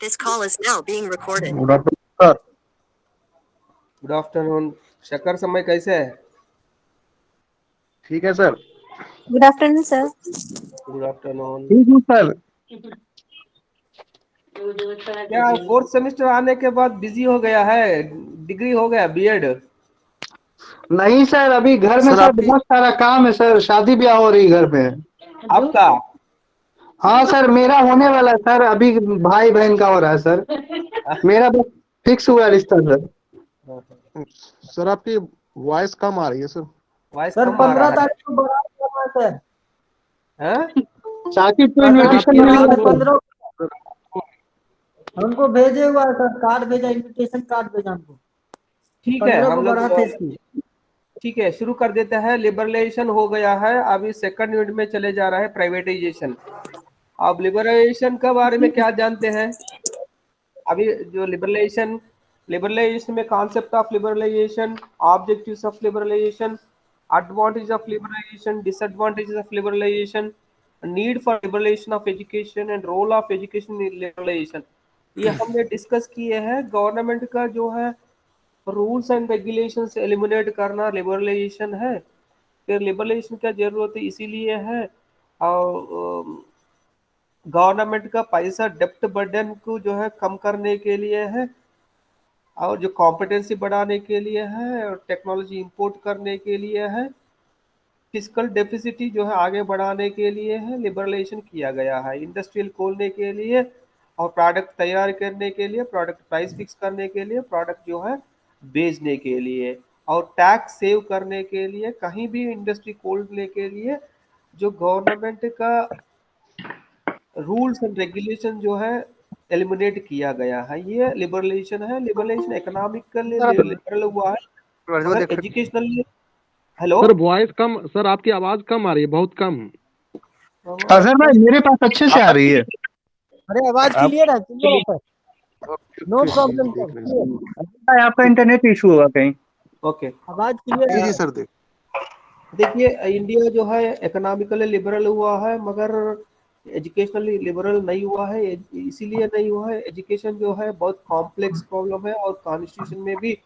This call is now being recorded. Good afternoon sir. Good afternoon. शक्कर समय कैसे है? ठीक है sir. Good afternoon sir. Good afternoon. ठीक हूँ सर। क्या फोर्थ सेमेस्टर आने के बाद बिजी हो गया है? डिग्री हो गया, बीएड? नहीं सर, अभी घर में सर सर आपकी बहुत सारा काम है सर। शादी ब्याह हो रही घर पे। आपका? हाँ सर, मेरा होने वाला है सर। अभी भाई बहन का हो रहा है सर। मेरा बस फिक्स हुआ रिश्ता सर। सर आपकी वॉइस कम आ रही है सर। वॉइस सर कम आ रहा 15 है। तारीख को बारात करना है सर। हैं? साकिब को सर इनविटेशन मिल बारात गया सर। 15 हमको भेजे हुआ है सर, कार्ड भेजा, इनविटेशन कार्ड भेजा हमको। ठीक है, 15 हम को बारात है लोग इसकी। ठीक है, शुरू कर देते हैं। लिबरलाइजेशन हो गया है, अभी सेकंड यूनिट में चले जा रहा है प्राइवेटाइजेशन। अब लिबरलाइजेशन के बारे में क्या जानते हैं? अभी जो लिबरलाइजेशन में concept of liberalization, objectives of liberalization, advantage of liberalization, disadvantages of liberalization, need for liberalization of education and role of education in liberalization, ये हमने डिस्कस किए हैं। गवर्नमेंट का जो है रूल्स एंड रेगुलेशंस एलिमिनेट करना लिबरलाइजेशन है। फिर लिबरलाइजेशन क्या जरूरत है, इसीलिए है। और गवर्नमेंट का पैसा डेप्ट बर्डन को जो है कम करने के लिए है, और जो कॉम्पिटेंसी बढ़ाने के लिए है, और टेक्नोलॉजी इंपोर्ट करने के लिए है, फिजिकल डेफिसिटी जो है आगे बढ़ाने के लिए है। लिबरलाइजेशन किया गया है इंडस्ट्रियल खोलने के लिए, और प्रोडक्ट तैयार करने के लिए, प्रोडक्ट प्राइस फिक्स करने के लिए, प्रोडक्ट जो है बेचने के लिए, और टैक्स सेव करने के लिए। कहीं भी इंडस्ट्री खोलने के लिए जो गवर्नमेंट का रूल्स एंड रेगुलेशन जो है एलिमिनेट किया गया है, ये लिबरलाइजेशन है। लिबरलाइजेशन इकोनॉमिकली लिबरल हुआ है, मगर एजुकेशनली। हेलो सर वॉइस कम, सर आपकी आवाज कम आ रही है, बहुत कम। अजहर भाई मेरे पास अच्छे से आ रही है। अरे आवाज क्लियर है सर, नो प्रॉब्लम सर। भाई आपका इंटरनेट इशू होगा कहीं। ओके, आवाज क्लियर जी है। जी सर देख। देखिए इंडिया जो है इकोनॉमिकली लिबरल हुआ है, मगर एजुकेशनली लिबरल नहीं हुआ है। इसीलिए नहीं हुआ है, एजुकेशन जो है बहुत कॉम्प्लेक्स प्रॉब्लम है, और कॉन्स्टिट्यूशन में भी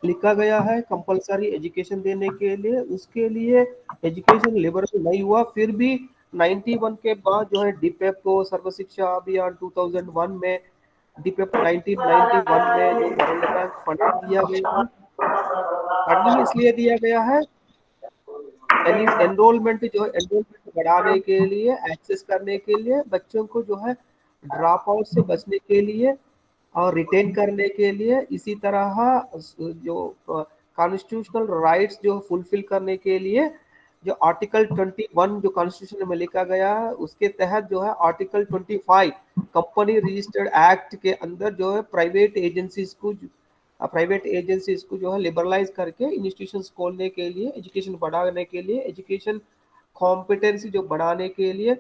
लिखा गया है कंपलसरी एजुकेशन देने के लिए। उसके लिए एजुकेशन लिबरल नहीं हुआ। फिर भी 91 के बाद जो है डीपेप को, सर्व शिक्षा अभियान 2001 में, डीपेप 1991 में जो वर्ल्ड बैंक फंडिंग दिया गया है। फंडिंग इसलिए दिया गया है, एनरोलमेंट जो है एनरोलमेंट बढ़ाने के लिए, एक्सेस करने के लिए, बच्चों को जो है ड्रॉप आउट से बचने के लिए, और रिटेन करने के लिए। इसी तरह जो कॉन्स्टिट्यूशनल राइट्स जो फुलफिल करने के लिए, जो आर्टिकल 21 जो कॉन्स्टिट्यूशन में लिखा गया है, उसके तहत जो है आर्टिकल 25 कंपनी रजिस्टर्ड एक्ट के अंदर जो है प्राइवेट एजेंसीज को जो है लिबरलाइज करके इंस्टीट्यूशंस खोलने के लिए, एजुकेशन बढ़ाने के लिए, एजुकेशन कॉम्पिटेंसी जो बढ़ाने के लिए।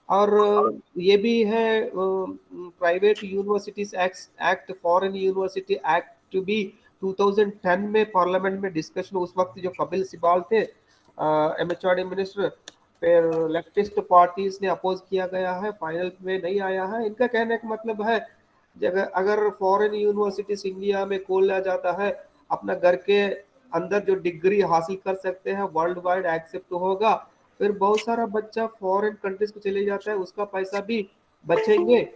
और ये भी है private universities act, foreign university act भी 2010 में पार्लियामेंट में डिस्कशन, उस वक्त जो कपिल सिबाल थे एमएचआरडी मिनिस्टर, फिर लेफ्टिस्ट पार्टीज ने अपोज किया गया है, फाइनल में नहीं आया है। इनका कहने का मतलब है अगर फॉरेन यूनिवर्सिटीज इंडिया में खोला जाता है, अपना घर के अंदर जो डिग्री हासिल कर सकते हैं, वर्ल्ड वाइड एक्सेप्ट होगा, फिर बहुत सारा बच्चा फॉरेन कंट्रीज को चले जाता है, उसका पैसा भी बचेंगे।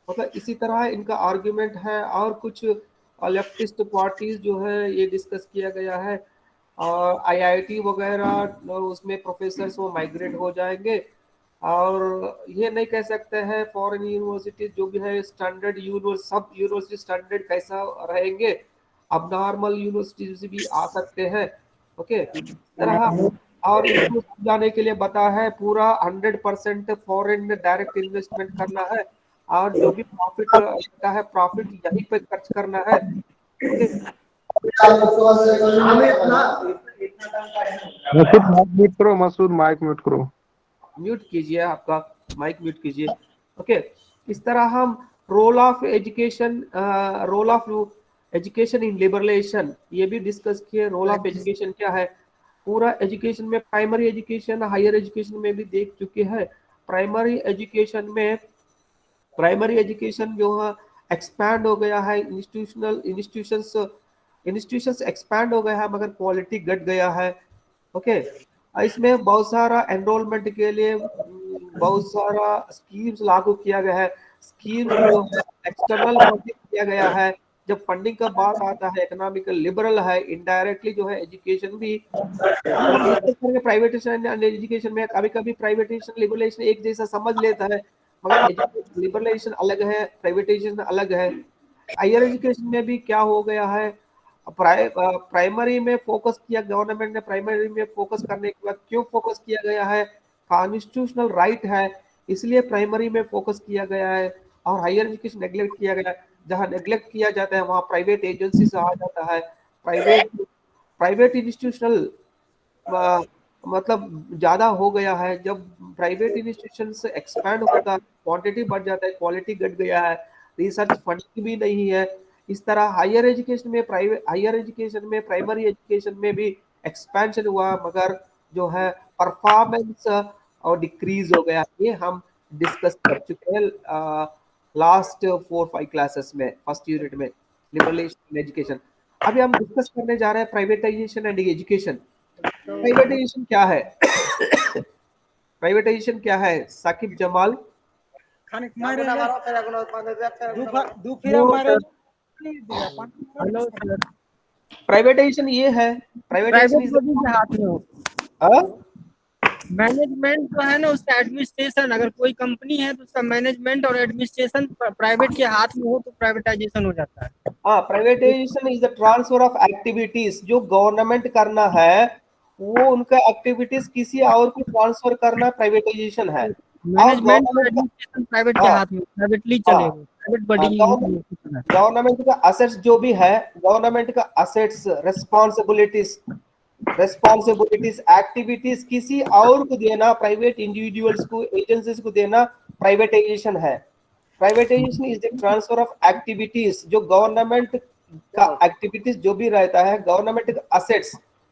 मतलब इसी तरह इनका आर्ग्यूमेंट है। और कुछ लेफ्टिस्ट पार्टीज जो है ये डिस्कस किया गया है, और आईआईटी वगैरह उसमें प्रोफेसर्स वो माइग्रेट हो जाएंगे। और ये नहीं कह सकते हैं फॉरेन यूनिवर्सिटी जो भी है स्टैंडर्ड सब यूनिवर्सिटी स्टैंडर्ड कैसा रहेंगे, अब नॉर्मल यूनिवर्सिटी भी आ सकते हैं। ओके, तरह। और इसको समझाने के लिए बता है पूरा 100% फॉरेन डायरेक्ट इन्वेस्टमेंट करना है, और जो भी प्रॉफिट रहता है प्रॉफिट यहीं पे खर्च करना है। ओके, मसूद माइक म्यूट करो, मसूद माइक म्यूट करो। म्यूट कीजिए, आपका माइक म्यूट कीजिए। ओके, इस तरह हम role of education in liberalization ये भी डिस्कस किए। रोल ऑफ एजुकेशन क्या है, पूरा एजुकेशन में, प्राइमरी एजुकेशन, हायर एजुकेशन में भी देख चुके हैं। प्राइमरी एजुकेशन जो है एक्सपैंड हो गया है, इंस्टीट्यूशंस एक्सपैंड हो गया है, मगर क्वालिटी घट गया है। ओके, इसमें बहुत सारा एनरोलमेंट के लिए बहुत सारा स्कीम्स लागू किया गया है। स्कीम्स जो है एक्सटर्नल फंडिंग किया गया है। जब फंडिंग का बात आता है, इकोनॉमिकल लिबरल है, इनडायरेक्टली जो है एजुकेशन भी, अभी हम डिस्कस करेंगे प्राइवेटेशन एंड एजुकेशन में। कभी कभी प्राइवेटेशन लिबरलाइजेशन एक जैसा समझ लेता है, मगर एजुकेशन लिबरलाइजेशन अलग है, प्राइवेटाइजेशन अलग है। हायर एजुकेशन में भी क्या हो गया है, प्राइमरी में फोकस किया गवर्नमेंट ने। प्राइमरी में फोकस करने के बाद क्यों फोकस किया गया है, कॉन्स्टिट्यूशनल राइट है इसलिए प्राइमरी में फोकस किया गया है। और हायर एजुकेशन नेग्लेक्ट किया गया है। जहां नेग्लेक्ट किया जाता है वहां प्राइवेट एजेंसी से आ जाता है। प्राइवेट इंस्टीट्यूशनल मतलब ज्यादा हो गया है। जब प्राइवेट इंस्टीट्यूशन से एक्सपैंड होता है, क्वांटिटी बढ़ जाता है, क्वालिटी घट गया है, रिसर्च फंडिंग भी नहीं है। इस तरह हायर एजुकेशन में प्राइमरी एजुकेशन में भी एक्सपेंशन हुआ, मगर जो है परफॉर्मेंस और डिक्रीज हो गया। ये हम डिस्कस कर चुके हैं लास्ट 4-5 क्लासेस में, फर्स्ट यूनिट में, लिबरलाइजेशन एजुकेशन। अभी हम डिस्कस करने जा रहे हैं प्राइवेटाइजेशन एंड एजुकेशन। प्राइवेटाइजेशन क्या है? प्राइवेटाइजेशन क्या है, Saqib Jamal? Hello sir, privatization ये है, प्राइवेटाइजेशन प्राइवेट बॉडी के हाथ में हो। मैनेजमेंट जो है ना, उसका एडमिनिस्ट्रेशन, अगर कोई कंपनी है तो उसका मैनेजमेंट और एडमिनिस्ट्रेशन प्राइवेट के हाथ में हो तो प्राइवेटाइजेशन हो जाता है। हाँ, privatisation is the transfer of activities. जो गवर्नमेंट करना है वो उनका एक्टिविटीज किसी और को ट्रांसफर करना प्राइवेटाइजेशन है। और मैनेजमेंट और एडमिनिस्ट्रेशन प्राइवेट के हाथ में, प्राइवेटली चलेगा, प्राइवेट बॉडी। गवर्नमेंट का असेट्स जो भी है, गवर्नमेंट का असेट्स, रिस्पॉन्सिबिलिटीज एक्टिविटीज किसी और को देना, प्राइवेट इंडिविजुअल्स को, एजेंसीज को देना, प्राइवेटाइजेशन है। Privatisation is the transfer of activities. जो गवर्नमेंट का एक्टिविटीज जो भी रहता है, गवर्नमेंट का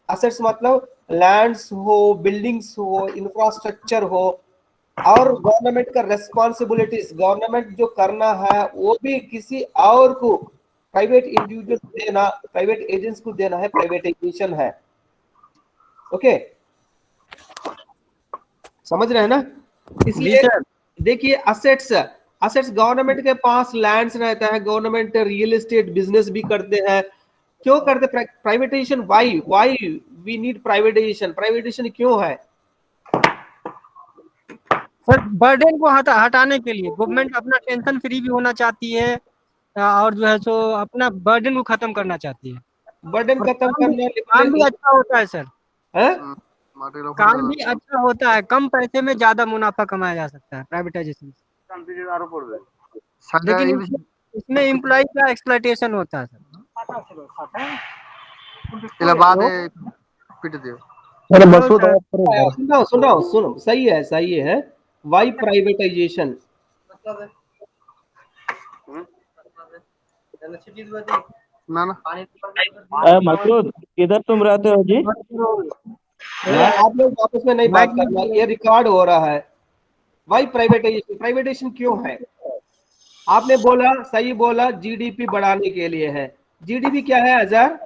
असेट्स मतलब लैंड्स हो, बिल्डिंग्स हो, इंफ्रास्ट्रक्चर हो, और गवर्नमेंट का रेस्पॉन्सिबिलिटीज, गवर्नमेंट जो करना है वो भी किसी और को, प्राइवेट इंडिविजुअल को देना, प्राइवेट एजेंट्स को देना है, प्राइवेटाइजेशन है। ओके, समझ रहे हैं ना? इसलिए देखिए, असेट्स गवर्नमेंट के पास लैंड्स रहता है, गवर्नमेंट रियल एस्टेट बिजनेस भी करते हैं। क्यों करते privatization? Why we need privatization क्यों है? सर, बर्डन को हटाने के लिए गवर्नमेंट अपना टेंशन फ्री भी होना चाहती है, और जो है सो अपना बर्डन को खत्म करना चाहती है। बर्डन खत्म करना, काम भी अच्छा होता है सर, है? काम भी अच्छा होता है, कम पैसे में ज्यादा मुनाफा कमाया जा सकता है प्राइवेटाइजेशन। लेकिन इसमें एम्प्लॉय का एक्सप्लॉयटेशन होता है सर। सुनो, सही है। Y privatisation? मसूद, किधर तुम रहते हो जी? आप लोग आपस में नहीं बात करना, ये रिकॉर्ड हो रहा है। वाई प्राइवेटाइजेशन क्यों है? आपने बोला, सही बोला, जीडीपी बढ़ाने के लिए है। जीडीपी क्या है हजार?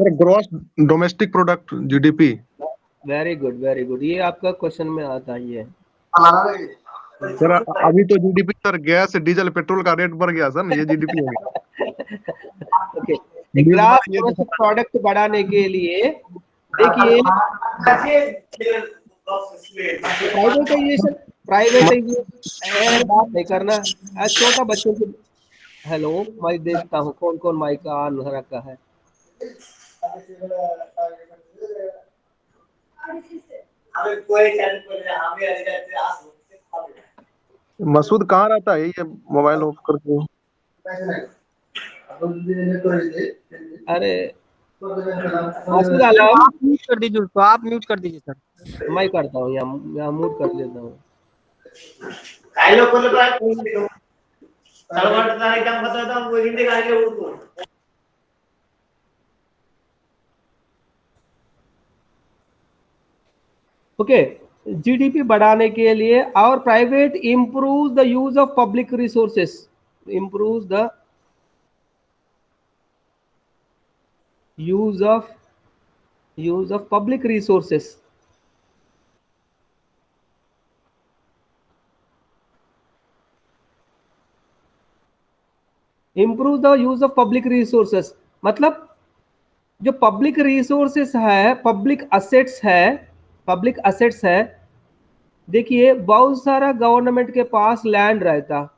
Gross domestic product, GDP. Very good, ये आपका क्वेश्चन में आता ही है। सर अभी तो GDP sir, gas diesel petrol का रेट बढ़ गया सर, ये जीडीपी हो गया। ओके, ग्रॉस डोमेस्टिक प्रोडक्ट बढ़ाने के लिए देखिए, प्राइवेटाइजेशन बात नहीं करना। छोटा बच्चों को, हेलो, मैं देखता हूँ कौन कौन माइक ऑन रखा है। मसूद कहाँ रहता है ये मोबाइल ऑफ करके? अरे मसूद आलम, आप म्यूट कर दीजिए उसको, आप म्यूट कर दीजिए सर। मैं करता हूँ, यहाँ म्यूट कर लेता हूँ। ओके, जीडीपी बढ़ाने के लिए, और private improve the use of public resources, improve the use of public resources. Improve the use of public resources मतलब जो पब्लिक रिसोर्सेस है, पब्लिक असेट्स है, देखिए बहुत सारा गवर्नमेंट के पास लैंड रहता,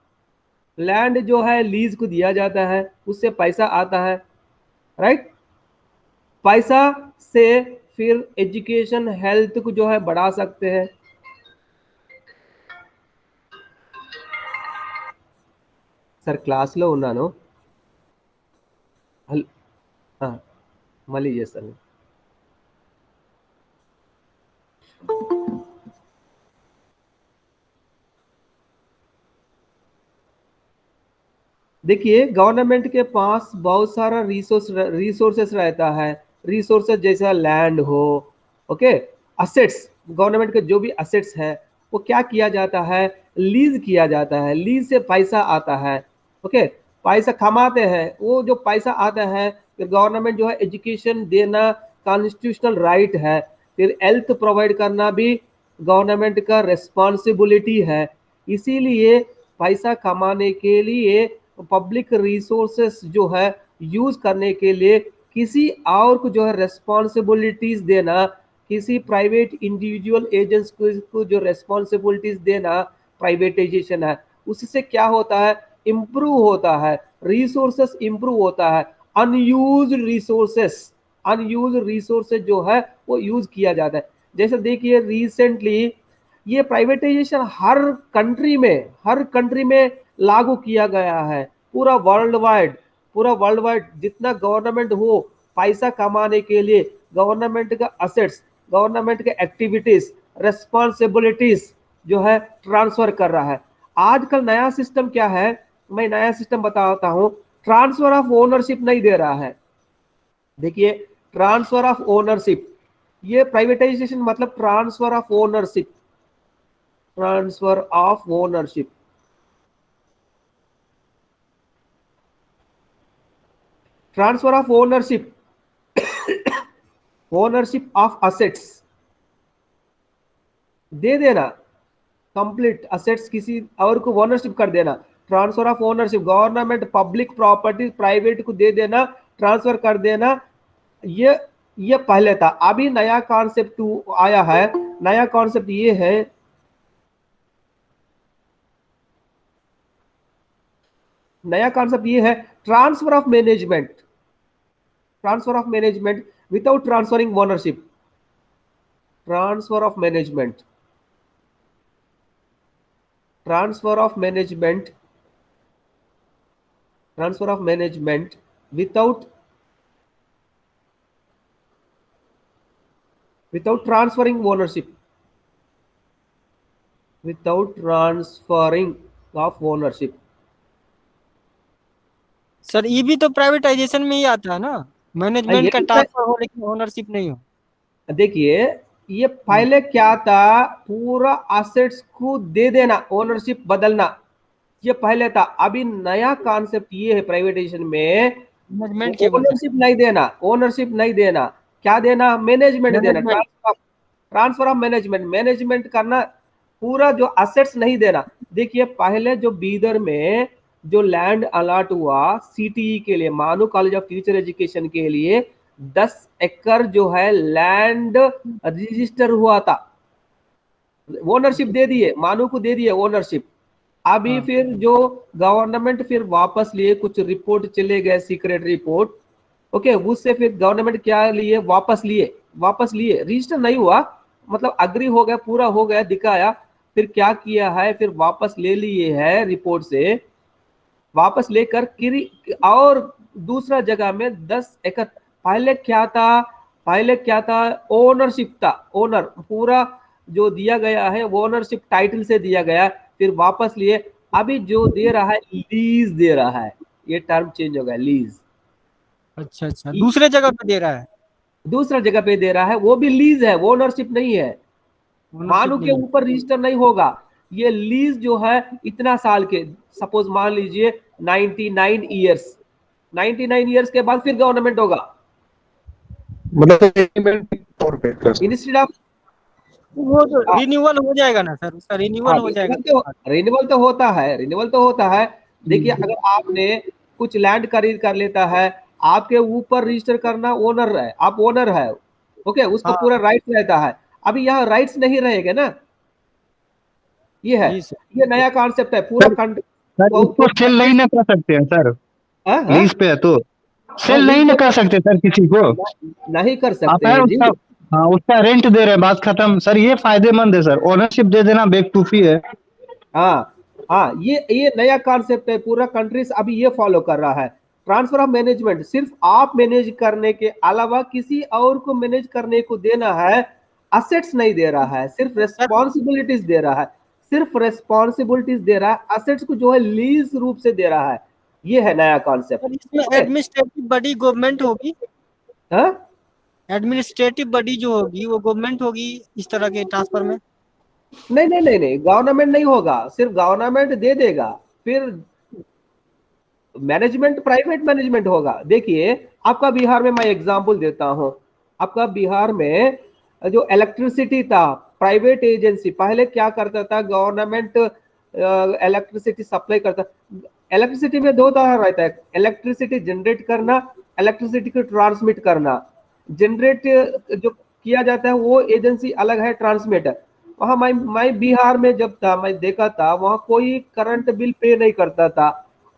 लैंड जो है लीज को दिया जाता है, उससे पैसा आता है, राइट। पैसा से फिर एजुकेशन हेल्थ को जो है बढ़ा सकते हैं। सर क्लास लो ఉన్నాను మళ్ళీ చేస్తాను। देखिए गवर्नमेंट के पास बहुत सारा रिसोर्सेस रहता है, रिसोर्सेस जैसा लैंड हो, ओके, असेट्स, गवर्नमेंट के जो भी असेट्स है वो क्या किया जाता है, लीज किया जाता है, लीज से पैसा आता है, ओके, पैसा कमाते हैं, वो जो पैसा आता है फिर गवर्नमेंट जो है एजुकेशन देना कॉन्स्टिट्यूशनल राइट है, फिर हेल्थ प्रोवाइड करना भी गवर्नमेंट का रिस्पॉन्सिबिलिटी है। इसीलिए पैसा कमाने के लिए पब्लिक रिसोर्सेस जो है यूज करने के लिए किसी और को जो है रेस्पॉन्सिबिलिटीज देना, किसी प्राइवेट इंडिविजुअल एजेंट्स को जो रेस्पॉन्सिबिलिटीज देना प्राइवेटाइजेशन है। उससे क्या होता है, इंप्रूव होता है, रिसोर्सेस इंप्रूव होता है, अनयूज रिसोर्सेस जो है वो यूज किया जाता है। जैसे देखिए रिसेंटली ये प्राइवेटाइजेशन हर कंट्री में लागू किया गया है, पूरा वर्ल्ड वाइड जितना गवर्नमेंट हो पैसा कमाने के लिए गवर्नमेंट का असेट्स, गवर्नमेंट के एक्टिविटीज, रेस्पॉन्सिबिलिटीज जो है ट्रांसफर कर रहा है। आजकल नया सिस्टम क्या है, मैं नया सिस्टम बताता हूं, ट्रांसफर ऑफ ओनरशिप नहीं दे रहा है। देखिए ट्रांसफर ऑफ ओनरशिप, ये प्राइवेटाइजेशन मतलब transfer of ownership, transfer of ownership, transfer of ownership, ownership of assets दे देना, कंप्लीट असेट्स किसी और को ओनरशिप कर देना, transfer of ownership, government public property private को दे देना, ट्रांसफर कर देना। ये पहले था, अभी नया कॉन्सेप्ट आया है, नया कॉन्सेप्ट ये है, नया कॉन्सेप्ट ये है transfer of management, transfer of management without transferring ownership, transfer of management, transfer of management, transfer of management without transferring ownership, without transferring of ownership. Sir ये भी तो प्राइवेटाइजेशन में ही आता है ना, मैनेजमेंट का ट्रांसफर हो लेकिन ओनरशिप नहीं हो। देखिए ये पहले क्या था, पूरा असेट्स को दे देना, ओनरशिप बदलना, ये पहले था। अभी नया कॉन्सेप्ट ये है प्राइवेटाइजेशन में, ओनरशिप नहीं देना, क्या देना, मैनेजमेंट देना, ट्रांसफर ऑफ मैनेजमेंट करना, पूरा जो असेट्स नहीं देना। देखिए पहले जो बीदर में जो लैंड अलॉट हुआ सीटीई के लिए, मानू कॉलेज ऑफ टीचर एजुकेशन के लिए 10 एकड़ जो है लैंड रजिस्टर हुआ था, ओनरशिप दे दिए, मानू को दे दिए ओनरशिप। अभी फिर जो गवर्नमेंट फिर वापस लिए, कुछ रिपोर्ट चले गए सीक्रेट रिपोर्ट, ओके, उससे फिर गवर्नमेंट क्या लिए, वापस लिए, रजिस्टर नहीं हुआ, मतलब अग्री हो गया, पूरा हो गया, दिखाया, फिर क्या किया है, फिर वापस ले लिए है, रिपोर्ट से वापस लेकर और दूसरा जगह में 10 एकड़, पहले क्या था, ओनरशिप था, ओनर पूरा जो दिया गया है ओनरशिप टाइटल से दिया गया, फिर वापस लिए, अभी जो दे रहा है लीज दे रहा है, ये टर्म चेंज हो गया, लीज। अच्छा, दूसरे जगह पे दे रहा है, दूसरा जगह पे दे रहा है, वो भी लीज है, वो ओनरशिप नहीं है, मानू के ऊपर रजिस्टर नहीं होगा। ये लीज जो है इतना साल के, सपोज मान लीजिए 99 ईयर्स, 99 ईयर्स के बाद फिर गवर्नमेंट होगा। मतलब इंस्टेड ऑफ वो तो रिन्यूअल हो जाएगा ना सर, उसका रिन्यूअल हो जाएगा। रिन्यूअल तो होता है, रिन्यूअल तो होता है। देखिए अगर आपने कुछ लैंड खरीद कर लेता है, आपके ऊपर रजिस्टर करना ओनर है, आप ओनर है, ओके, उसको पूरा राइट्स रहता है। अभी यहाँ राइट्स नहीं रहेगा ना, ये है, ये नया कॉन्सेप्ट है पूरा कंट्री। सर इसको सेल नहीं ना कर सकते हैं सर, हाँ? लीज पे है तो सेल नहीं ना कर सकते सर किसी को, नहीं कर आप सकते है हैं जी। उसका, हाँ उसका रेंट दे रहे हैं, बात खत्म सर। ये फायदेमंद है सर, ओनरशिप दे देना बेवकूफी है। हाँ हाँ, ये नया कॉन्सेप्ट है, पूरा कंट्रीज अभी ये फॉलो कर रहा है। ट्रांसफर ऑफ मैनेजमेंट सिर्फ आप मैनेज करने के अलावा किसी और को मैनेज करने को देना है, असेट्स नहीं दे रहा है, सिर्फ रेस्पॉन्सिबिलिटीज दे रहा है, सिर्फ रेस्पॉन्सिबिलिटीज दे रहा है, असेट्स को जो है लीज रूप से दे रहा है। ये है नया कॉन्सेप्ट। इसमें एडमिनिस्ट्रेटिव बॉडी गवर्नमेंट होगी, हाँ, एडमिनिस्ट्रेटिव बॉडी जो होगी वो गवर्नमेंट होगी इस तरह के ट्रांसफर में। नहीं नहीं नहीं नहीं, गवर्नमेंट नहीं होगा, सिर्फ गवर्नमेंट दे देगा, फिर मैनेजमेंट प्राइवेट मैनेजमेंट होगा। देखिए आपका बिहार में, मैं एग्जांपल देता हूं, आपका बिहार में जो इलेक्ट्रिसिटी था, प्राइवेट एजेंसी पहले क्या करता था, गवर्नमेंट इलेक्ट्रिसिटी सप्लाई करता। इलेक्ट्रिसिटी में दो तरह रहता है, इलेक्ट्रिसिटी जनरेट करना, इलेक्ट्रिसिटी को ट्रांसमिट करना। जनरेट जो किया जाता है वो एजेंसी अलग है, ट्रांसमिटर। वहां मैं बिहार में जब था, मैं देखा था वहां कोई करंट बिल पे नहीं करता था।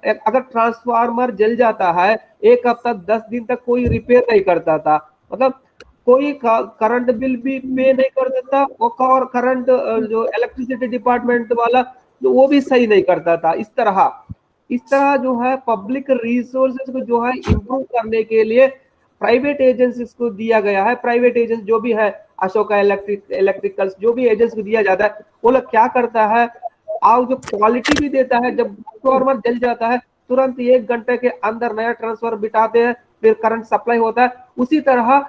अगर ट्रांसफार्मर जल जाता है, एक हफ्ता 10 दिन तक कोई रिपेयर नहीं करता था, मतलब कोई करंट बिल भी पे नहीं करता था। और करंट जो इलेक्ट्रिसिटी डिपार्टमेंट वाला जो वो भी सही नहीं करता था। इस तरह जो है पब्लिक रिसोर्सेज को जो है इम्प्रूव करने के लिए प्राइवेट एजेंसीज को दिया गया है। प्राइवेट एजेंसी जो भी है, अशोका इलेक्ट्रिकल्स, जो भी एजेंसी को दिया जाता है, वो लोग क्या करता है, और जो क्वालिटी भी देता है। जब ट्रांसफार्मर जल जाता है तुरंत 1 घंटे के अंदर नया ट्रांसफार्मर बिठाते हैं, फिर करंट सप्लाई होता है। उसी तरह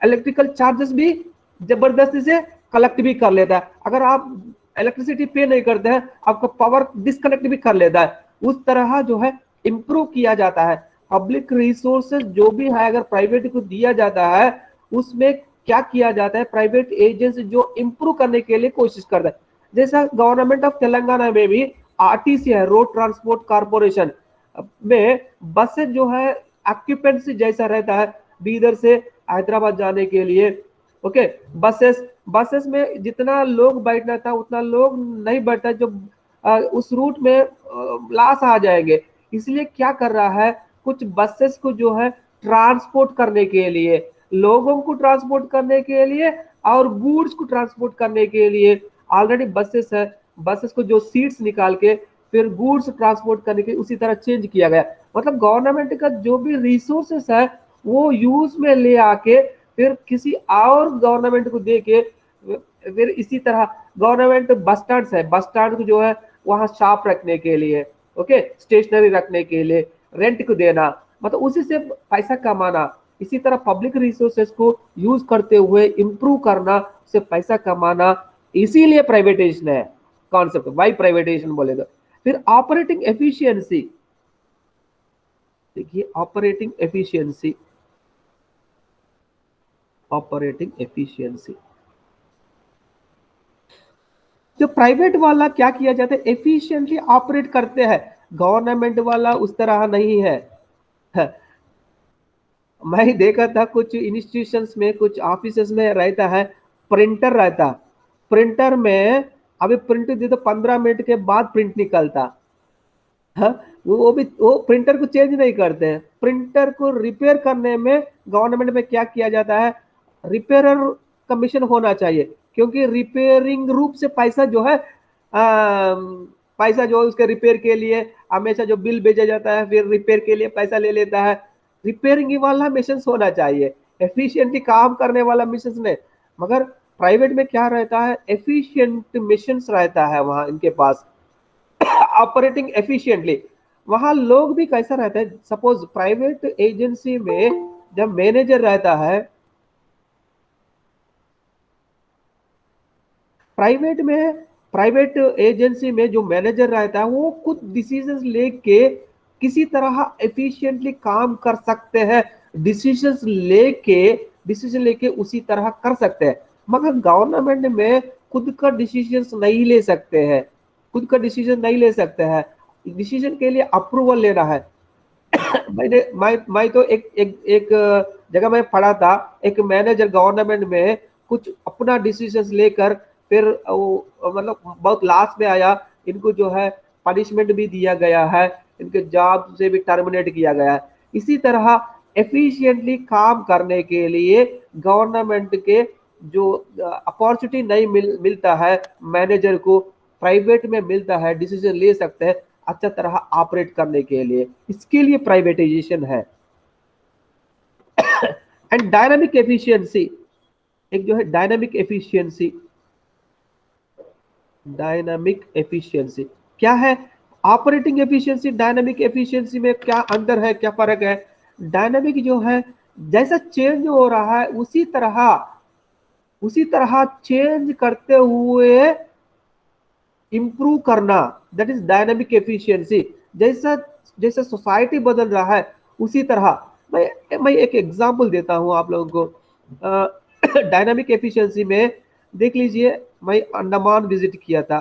इलेक्ट्रिकल चार्जेस भी जबरदस्ती से कलेक्ट भी कर लेता है। अगर आप इलेक्ट्रिसिटी पे नहीं करते हैं, आपका पावर डिस्कनेक्ट भी कर लेता है। उस तरह जो है इंप्रूव किया जाता है। पब्लिक रिसोर्सेज जो भी है अगर प्राइवेट को दिया जाता है, उसमें क्या किया जाता है, प्राइवेट एजेंसी जो इंप्रूव करने के लिए कोशिश करता है। जैसा गवर्नमेंट ऑफ तेलंगाना में भी आरटीसी है, रोड ट्रांसपोर्ट कॉर्पोरेशन में बसेस जो है ऑक्यूपेंसी जैसा रहता है, बीदर से हैदराबाद जाने के लिए, ओके। बसेस में जितना लोग बैठना था उतना लोग नहीं बैठता, जो उस रूट में लॉस आ जाएंगे। इसलिए क्या कर रहा है, कुछ बसेस को जो है ट्रांसपोर्ट करने के लिए, लोगों को ट्रांसपोर्ट करने के लिए और गुड्स को ट्रांसपोर्ट करने के लिए ऑलरेडी बसेस है। बसेस को जो सीट्स निकाल के फिर गुड्स ट्रांसपोर्ट करने के उसी तरह चेंज किया गया। मतलब गवर्नमेंट का जो भी रिसोर्सेस है वो यूज में ले आके फिर किसी और गवर्नमेंट को दे के, फिर इसी तरह गवर्नमेंट बस स्टैंड है, बस स्टैंड को जो है वहां शॉप रखने के लिए, ओके, स्टेशनरी रखने के लिए रेंट को देना, मतलब उसी से पैसा कमाना। इसी तरह पब्लिक रिसोर्सेस को यूज करते हुए इंप्रूव करना, से पैसा कमाना, इसीलिए प्राइवेटाइजेशन है कॉन्सेप्ट। वाई प्राइवेटाइजेशन बोले तो फिर ऑपरेटिंग एफिशिएंसी। देखिए ऑपरेटिंग एफिशिएंसी, ऑपरेटिंग एफिशिएंसी जो प्राइवेट वाला क्या किया जाता है, एफिशिएंटली ऑपरेट करते हैं। गवर्नमेंट वाला उस तरह नहीं है। मैं देखा था कुछ इंस्टीट्यूशंस में, कुछ ऑफिसेस में रहता है प्रिंटर रहता, प्रिंटर में अभी प्रिंट दे तो 15 मिनट के बाद प्रिंट निकलता। हाँ, वो प्रिंटर को चेंज नहीं करते हैं। प्रिंटर को रिपेयर करने में गवर्नमेंट में क्या किया जाता है, रिपेयरर कमीशन होना चाहिए, क्योंकि रिपेयरिंग रूप से पैसा जो है पैसा जो है उसके रिपेयर के लिए हमेशा जो बिल भेजा जाता है, फिर रिपेयर के लिए पैसा ले लेता है। रिपेयरिंग वाला मिशन होना चाहिए, एफिशिएंटली काम करने वाला मिशन नहीं। मगर प्राइवेट में क्या रहता है, एफिशिएंट मिशन रहता है वहां इनके पास, ऑपरेटिंग एफिशिएंटली। वहां लोग भी कैसा रहता है, सपोज प्राइवेट एजेंसी में जब मैनेजर रहता है, प्राइवेट एजेंसी में जो मैनेजर रहता है वो खुद डिसीजंस लेके किसी तरह एफिशिएंटली काम कर सकते हैं, डिसीजन लेके उसी तरह कर सकते हैं। मगर गवर्नमेंट में खुद का डिसीजन नहीं ले सकते हैं, खुद का डिसीजन नहीं ले सकते हैं, डिसीजन के लिए अप्रूवल लेना है। मैं तो एक जगह में पढ़ा था, एक मैनेजर गवर्नमेंट में कुछ अपना डिसीजन लेकर फिर मतलब बहुत लास्ट में आया, इनको जो है पनिशमेंट भी दिया गया है, इनके जॉब से भी टर्मिनेट किया गया है। इसी तरह एफिशिएंटली काम करने के लिए गवर्नमेंट के जो अपॉर्चुनिटी नहीं मिलता है मैनेजर को, प्राइवेट में मिलता है, डिसीजन ले सकते हैं अच्छा तरह ऑपरेट करने के लिए, इसके लिए प्राइवेटाइजेशन है। एंड डायनामिक एफिशिएंसी, एक जो है डायनामिक एफिशिएंसी क्या है? ऑपरेटिंग एफिशिएंसी डायनामिक एफिशिएंसी में क्या अंतर है, क्या फर्क है? डायनामिक जो है जैसा चेंज हो रहा है उसी तरह चेंज करते हुए इंप्रूव करना, दैट इज डायनामिक एफिशिएंसी। जैसा सोसाइटी बदल रहा है उसी तरह मैं एक एग्जांपल देता हूं आप लोगों को। डायनामिक एफिशिएंसी में देख लीजिए, मैं अंडमान विजिट किया था।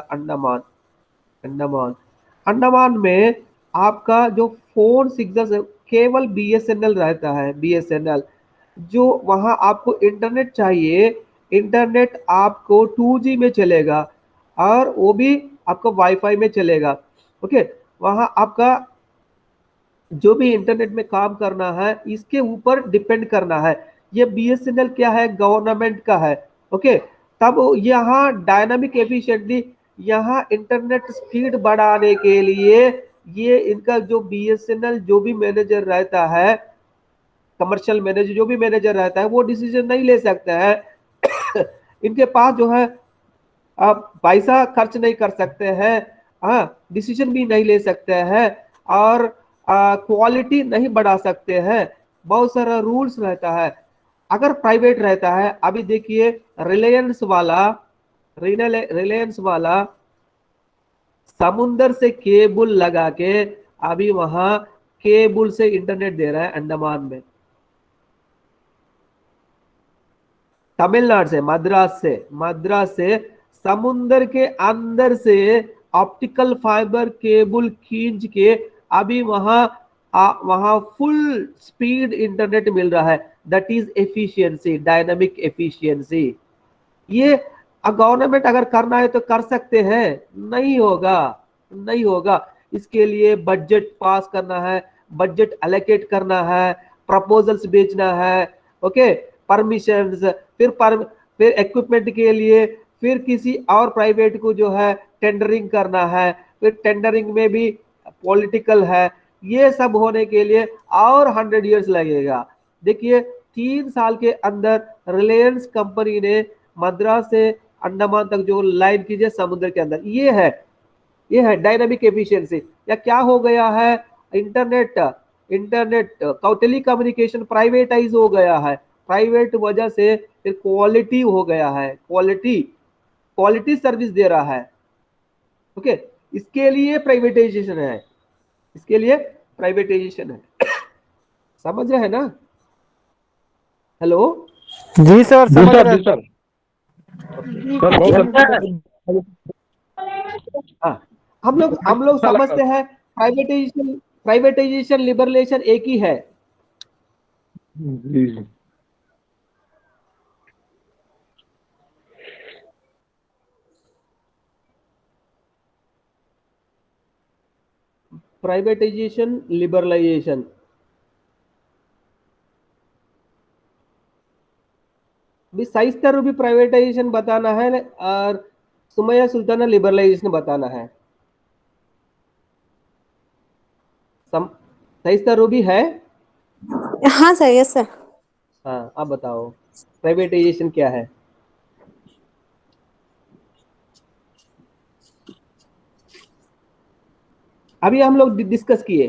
अंडमान में आपका जो फोन सिग्नल केवल बीएसएनएल रहता है, बीएसएनएल। जो वहां आपको इंटरनेट चाहिए, इंटरनेट आपको 2G में चलेगा और वो भी आपका वाईफाई में चलेगा। ओके, वहां आपका जो भी इंटरनेट में काम करना है इसके ऊपर डिपेंड करना है। ये बीएसएनएल क्या है? गवर्नमेंट का है। ओके, तब यहाँ डायनामिक एफिशिएंटली, यहाँ इंटरनेट स्पीड बढ़ाने के लिए ये इनका जो बीएसएनएल जो भी मैनेजर रहता है, कमर्शियल मैनेजर जो भी मैनेजर रहता है, वो डिसीजन नहीं ले सकता है। इनके पास जो है आप पैसा खर्च नहीं कर सकते हैं, हाँ, डिसीजन भी नहीं ले सकते हैं और क्वालिटी नहीं बढ़ा सकते हैं, बहुत सारा रूल्स रहता है। अगर प्राइवेट रहता है, अभी देखिए रिलायंस वाला समुंदर से केबल लगा के अभी वहां केबल से इंटरनेट दे रहा है अंडमान में। तमिलनाडु से, मद्रास से समुंदर के अंदर से ऑप्टिकल फाइबर केबल खींच के अभी वहां फुल स्पीड इंटरनेट मिल रहा है। That is efficiency, dynamic efficiency. ये गवर्नमेंट अगर करना है तो कर सकते हैं, नहीं होगा। इसके लिए बजट पास करना है, बजट एलोकेट करना है, प्रपोजल्स भेजना है, ओके, परमिशंस, फिर इक्विपमेंट के लिए फिर किसी और प्राइवेट को जो है टेंडरिंग करना है, फिर टेंडरिंग में भी पॉलिटिकल है। ये सब होने के लिए और 100 इयर्स लगेगा। देखिए 3 साल के अंदर रिलायंस कंपनी ने मद्रास से अंडमान तक जो लाइन कीजिए समुद्र के अंदर, ये है डायनामिक एफिशिएंसी। या क्या हो गया है? इंटरनेट टेली कम्युनिकेशन प्राइवेटाइज हो गया है, प्राइवेट वजह से फिर क्वालिटी हो गया है, क्वालिटी सर्विस दे रहा है। ओके, इसके लिए प्राइवेटाइजेशन है, समझ रहे हैं ना? हेलो जी सर, समझ रहे हैं। सर हाँ, हम लोग समझते हैं प्राइवेटाइजेशन लिबरलाइजेशन एक ही है। जी जी। प्राइवेटाइजेशन लिबरलाइजेशन भी साइस्तर भी प्राइवेटाइजेशन बताना है और सुमैया सुल्ताना लिबरलाइजेशन बताना है। साइस्तर भी है? हाँ सर, यस सर। हाँ, आप बताओ प्राइवेटाइजेशन क्या है? अभी हम लोग डिस्कस किए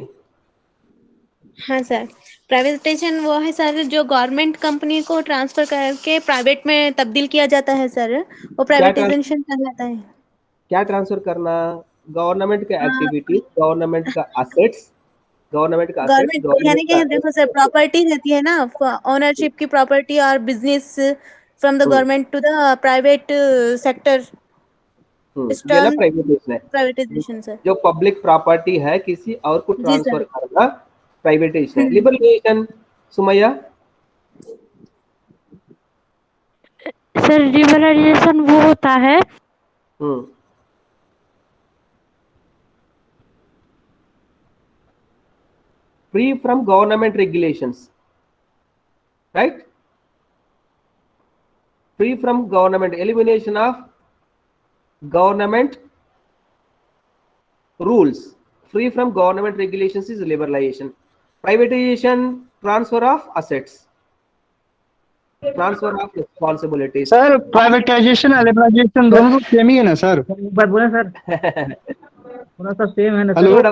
हाँ सर, प्राइवेटाइजेशन वो है सर जो गवर्नमेंट कंपनी को ट्रांसफर करके प्राइवेट में तब्दील किया जाता है सर, वो प्राइवेटाइजेशन कहलाता है। क्या ट्रांसफर करना? गवर्नमेंट का हाँ, एक्टिविटीज, गवर्नमेंट का असेट्स, गवर्नमेंट का असेट्स, गवर्नमेंट गवर्नमेंट यानी का कि देखो सर, प्रॉपर्टी रहती है ना, ओनरशिप की प्रॉपर्टी और business from the government to the private sector, इस ये ना टर्म प्राइवेटाइजेशन है। Privatization sir. जो पब्लिक प्रॉपर्टी है किसी और को जी ट्रांसफर सर। करना प्राइवेटाइजेशन है। लिबरलाइजेशन सुमैया? सर लिबरलाइजेशन वो होता है free from government regulations, right? Free from government, elimination of government rules, free from government regulations is liberalization. Privatization, transfer of assets, transfer of responsibilities. Sir privatisation और liberalisation दोनों तो same ही है ना sir? एक बार बोले सर, थोड़ा सा same है ना सर? हेलो, थोड़ा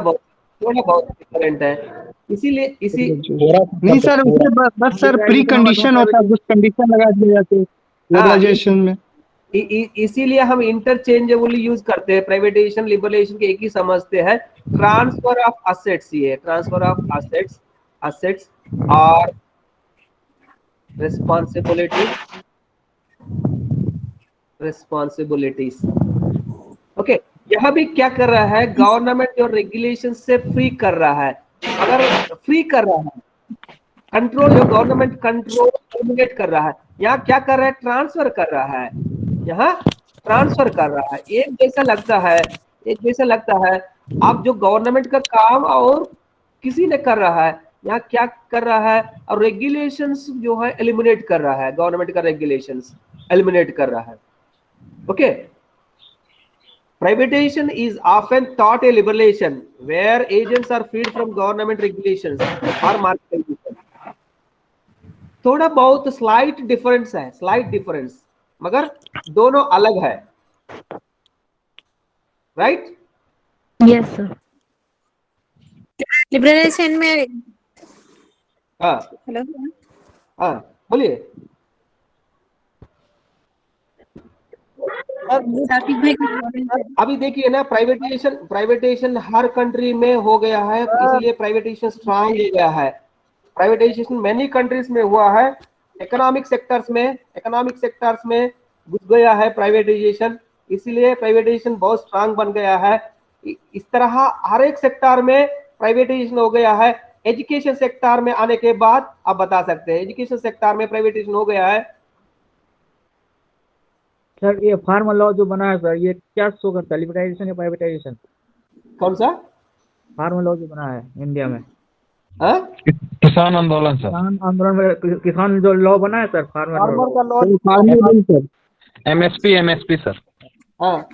बहुत डिफरेंट है, इसीलिए इसी नहीं सर, उससे बस सर प्री कंडीशन होता है, कुछ कंडीशन लगा दिए जाते हैं लिबरलाइजेशन में। इसीलिए हम इंटरचेंजेबली यूज करते हैं। प्राइवेटाइजेशन लिबरलाइजेशन के एक ही समझते हैं। ट्रांसफर ऑफ असेट्स, ये ट्रांसफर ऑफ असेट्स और रिस्पॉन्सिबिलिटीज। ओके, यह भी क्या कर रहा है? गवर्नमेंट और रेगुलेशन से फ्री कर रहा है। अगर फ्री कर रहा है, कंट्रोल, जो गवर्नमेंट कंट्रोल एलिमिनेट कर रहा है, यहाँ क्या कर रहा है? ट्रांसफर कर रहा है। यहाँ ट्रांसफर कर रहा है। एक जैसा लगता है आप जो गवर्नमेंट का काम और किसी ने कर रहा है, यहाँ क्या कर रहा है? और रेगुलेशंस जो है एलिमिनेट कर रहा है, गवर्नमेंट का रेगुलेशंस एलिमिनेट कर रहा है। Okay, privatization is often thought a liberalization where agents are freed from government regulations or marketization. थोड़ा बहुत स्लाइट डिफरेंस, मगर दोनों अलग है, राइट? Yes sir. लिबरलाइजेशन में हाँ हेलो हाँ, बोलिए। साकिब भाई का अभी देखिए ना, प्राइवेटाइजेशन हर कंट्री में हो गया है, इसीलिए प्राइवेटाइजेशन स्ट्रांग हो गया है। प्राइवेटाइजेशन मेनी कंट्रीज में हुआ है। इकोनॉमिक सेक्टर्स में घुस गया है प्राइवेटाइजेशन, इसीलिए प्राइवेटाइजेशन बहुत स्ट्रांग बन गया है। इस तरह हर एक सेक्टर में प्राइवेटाइजेशन हो गया है। एजुकेशन सेक्टर में आने के बाद आप बता सकते हैं, एजुकेशन सेक्टर में प्राइवेटाइजेशन हो गया है। सर ये फार्मर लॉ जो बना है सर, ये क्या शो करता है, लिबरलाइजेशन या प्राइवेटाइजेशन? कौन सा फार्मर लॉ जो बना है इंडिया में? हाँ? किसान आंदोलन सर, किसान आंदोलन में किसान जो लॉ बना है sir, farmer law, MSP sir. हाँ,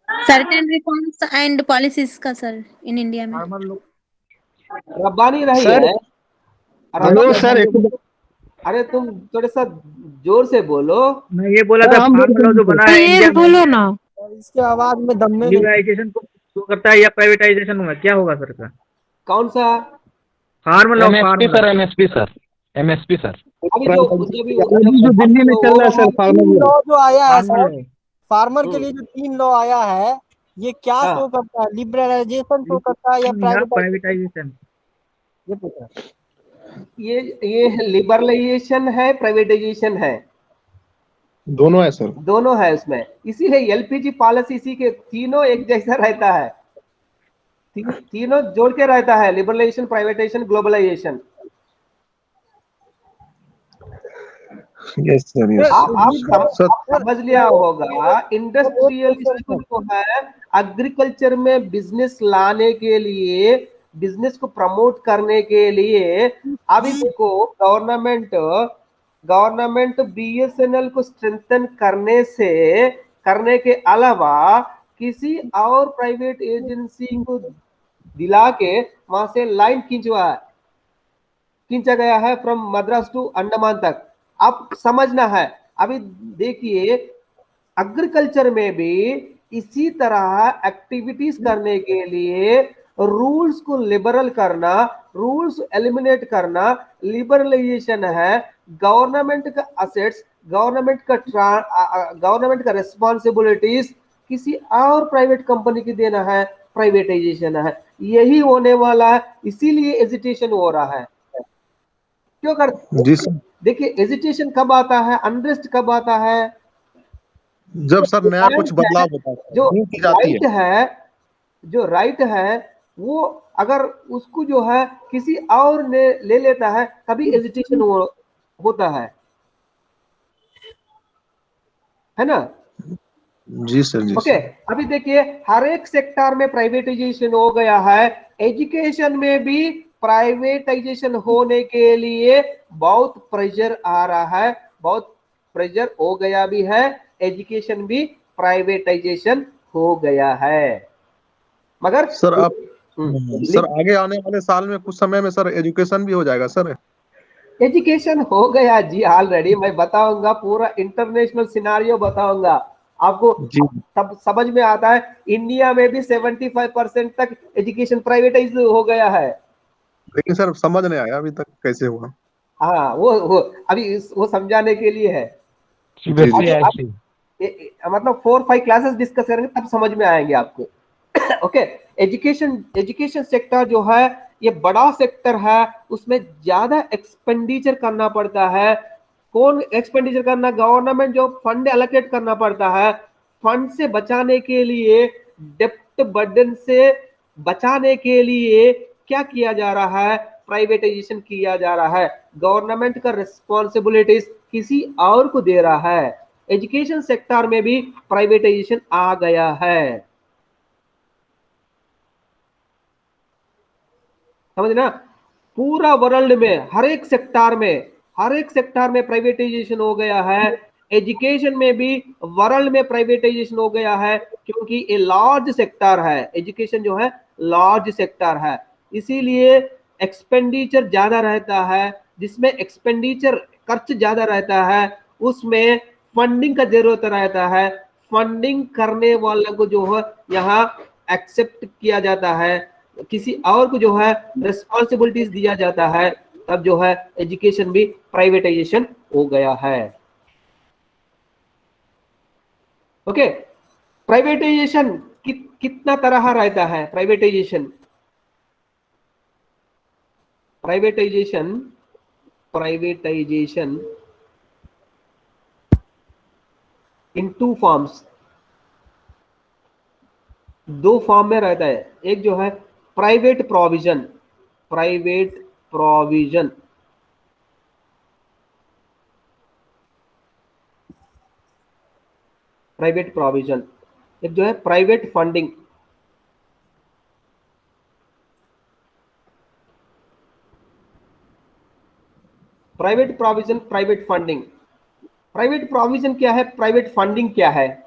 सर्टेन रिफॉर्म्स एंड पॉलिसीज का सर इन इंडिया में। Farmer law. रब्बानी रही सर, है। हेलो सर, अरे तुम थोड़ा सा जोर से बोलो। मैं ये बोला था, हम फार्मर लॉ जो बना है इंडिया में, बोलो ना। इसके आवाज में दम में लिबरलाइजेशन को शो करता है या प्राइवेटाइजेशन में? क्या होगा सर का? कौन सा? Farmer law, MSP sir. अभी जो जो दिल्ली में चल रहा है सर, फार्मर लॉ लॉ जो आया है फार्मर सर, फार्मर के लिए जो 3 लॉ आया है, ये क्या हाँ। शो करता है? लिबरलाइजेशन शो करता है या प्राइवेटाइजेशन? ये पूछा। ये लिबरलाइजेशन है, प्राइवेटाइजेशन है, दोनों है सर। दोनों है उसमें। इसीलिए एलपीजी पॉलिसी इसी के तीनों एक जैसा रहता है, तीनों जोड़ के रहता है, liberalization, privatization, globalization. Yes sir, आप समझ लिया होगा। इंडस्ट्रियलिस्ट जो है एग्रीकल्चर में बिजनेस लाने के लिए, बिजनेस को प्रमोट करने के लिए, अभी देखो गवर्नमेंट बीएसएनएल को स्ट्रेंथन करने के अलावा किसी और प्राइवेट एजेंसी को दिला के वहां से लाइन खींचा गया है फ्रॉम मद्रास टू अंडमान तक। अब समझना है। अभी देखिए, एग्रीकल्चर में भी इसी तरह एक्टिविटीज करने के लिए रूल्स को लिबरल करना, रूल्स एलिमिनेट करना लिबरलाइजेशन है। गवर्नमेंट का असेट्स, गवर्नमेंट का रिस्पॉन्सिबिलिटीज किसी और प्राइवेट कंपनी की देना है, प्राइवेटाइजेशन है। यही होने वाला है, इसीलिए एजिटेशन हो रहा है। क्यों कर जी सर, देखिए एजिटेशन कब आता है, अनरेस्ट कब आता है, जब सर नया कुछ बदलाव होता है, जो नींव की जाती है। राइट है, जो राइट है वो अगर उसको जो है किसी और ने ले लेता है, कभी एजिटेशन होता है ना। जी सर, जी ओके, सर। अभी देखिए हर एक सेक्टर में प्राइवेटाइजेशन हो गया है। एजुकेशन में भी प्राइवेटाइजेशन होने के लिए बहुत प्रेशर आ रहा है, बहुत प्रेशर हो गया भी है। एजुकेशन भी प्राइवेटाइजेशन हो गया है, मगर सर अब हम्म, सर आगे आने वाले साल में कुछ समय में सर एजुकेशन भी हो जाएगा सर। एजुकेशन हो गया जी ऑलरेडी। मैं बताऊंगा, पूरा इंटरनेशनल सिनारियो बताऊंगा आपको, जी तब समझ में आता है। इंडिया में भी 75% तक एजुकेशन प्राइवेटाइज हो गया है। लेकिन सर समझ नहीं आया अभी तक कैसे हुआ। हाँ, वो अभी वो समझाने के लिए है। CBSE अभी IC। मतलब 4-5 क्लासेस डिस्कस करेंगे तब समझ में आएंगे आपको। ओके, एजुकेशन सेक्टर जो है ये बड़ा सेक्टर है, उसमें ज्यादा एक्सपेंडिचर करना पड़ता है। कौन एक्सपेंडिचर करना, गवर्नमेंट जो फंड एलोकेट करना पड़ता है। फंड से बचाने के लिए, डेप्ट बर्डन से बचाने के लिए क्या किया जा रहा है, प्राइवेटाइजेशन किया जा रहा है। गवर्नमेंट का रिस्पॉन्सिबिलिटीज किसी और को दे रहा है। एजुकेशन सेक्टर में भी प्राइवेटाइजेशन आ गया है, समझना। पूरा वर्ल्ड में हर एक सेक्टर में प्राइवेटाइजेशन हो गया है। एजुकेशन में भी वर्ल्ड में प्राइवेटाइजेशन हो गया है, क्योंकि ये लार्ज सेक्टर है। एजुकेशन जो है लार्ज सेक्टर है, इसीलिए एक्सपेंडिचर ज्यादा रहता है। जिसमें एक्सपेंडिचर खर्च ज्यादा रहता है, उसमें फंडिंग का जरूरत रहता है। फंडिंग करने वालों को जो है यहाँ एक्सेप्ट किया जाता है, किसी और को जो है रिस्पॉन्सिबिलिटीज दिया जाता है, तब जो है एजुकेशन भी प्राइवेटाइजेशन हो गया है। ओके, प्राइवेटाइजेशन कितना तरह रहता है। प्राइवेटाइजेशन प्राइवेटाइजेशन प्राइवेटाइजेशन इन 2 फॉर्म्स, 2 फॉर्म में रहता है। एक जो है private provision, private provision, private provision. एक जो है private funding, private provision, private funding. Private provision क्या है, प्राइवेट फंडिंग क्या है।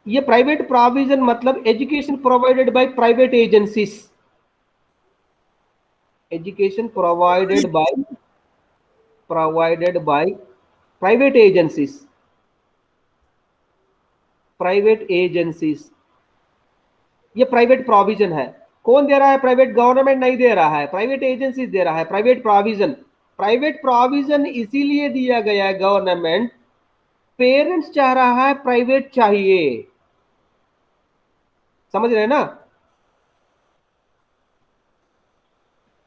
ये प्राइवेट प्रोविजन मतलब education provided by private agencies, education provided by private agencies, ये प्राइवेट प्रोविजन है। कौन दे रहा है, प्राइवेट, गवर्नमेंट नहीं दे रहा है, प्राइवेट एजेंसीज दे रहा है। प्राइवेट प्रोविजन इसीलिए दिया गया है गवर्नमेंट, पेरेंट्स चाह रहा है प्राइवेट चाहिए, समझ रहे हैं ना।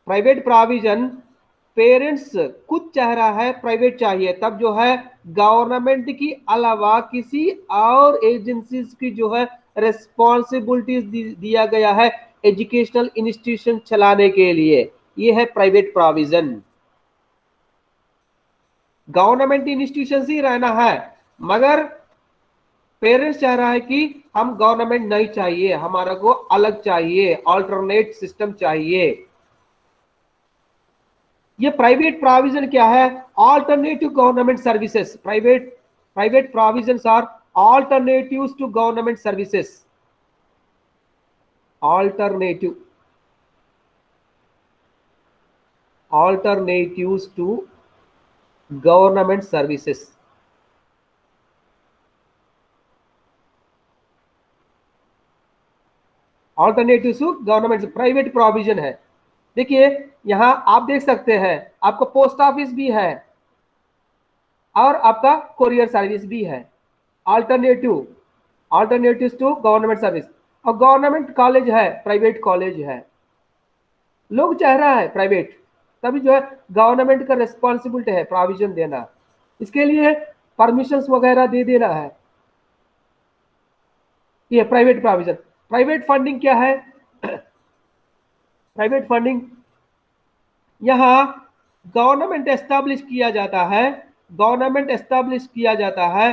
प्राइवेट प्रोविजन पेरेंट्स खुद चाह रहा है प्राइवेट चाहिए, तब जो है गवर्नमेंट की अलावा किसी और एजेंसीज की जो है रिस्पॉन्सिबिलिटीज दिया गया है एजुकेशनल इंस्टीट्यूशन चलाने के लिए। ये है प्राइवेट प्रोविजन। गवर्नमेंट इंस्टीट्यूशन ही रहना है, मगर पेरेंट्स चाह रहा है कि हम गवर्नमेंट नहीं चाहिए, हमारा को अलग चाहिए, अल्टरनेट सिस्टम चाहिए। ये प्राइवेट प्रोविजन क्या है, alternative government services. Private provisions are alternatives to government services, alternatives to government services। Alternative to government private provision है। देखिए यहाँ आप देख सकते हैं आपको पोस्ट ऑफिस भी है और आपका कोरियर सर्विस भी है। Alternative to government service. और गवर्नमेंट कॉलेज है, प्राइवेट कॉलेज है, लोग चाह रहा है प्राइवेट, तभी जो है गवर्नमेंट का रिस्पॉन्सिबिलिटी है प्रोविजन देना, इसके लिए परमिशंस वगैरह दे देना है। ये प्राइवेट प्रोविजन। प्राइवेट फंडिंग क्या है? प्राइवेट फंडिंग यहाँ गवर्नमेंट एस्टैब्लिश किया जाता है,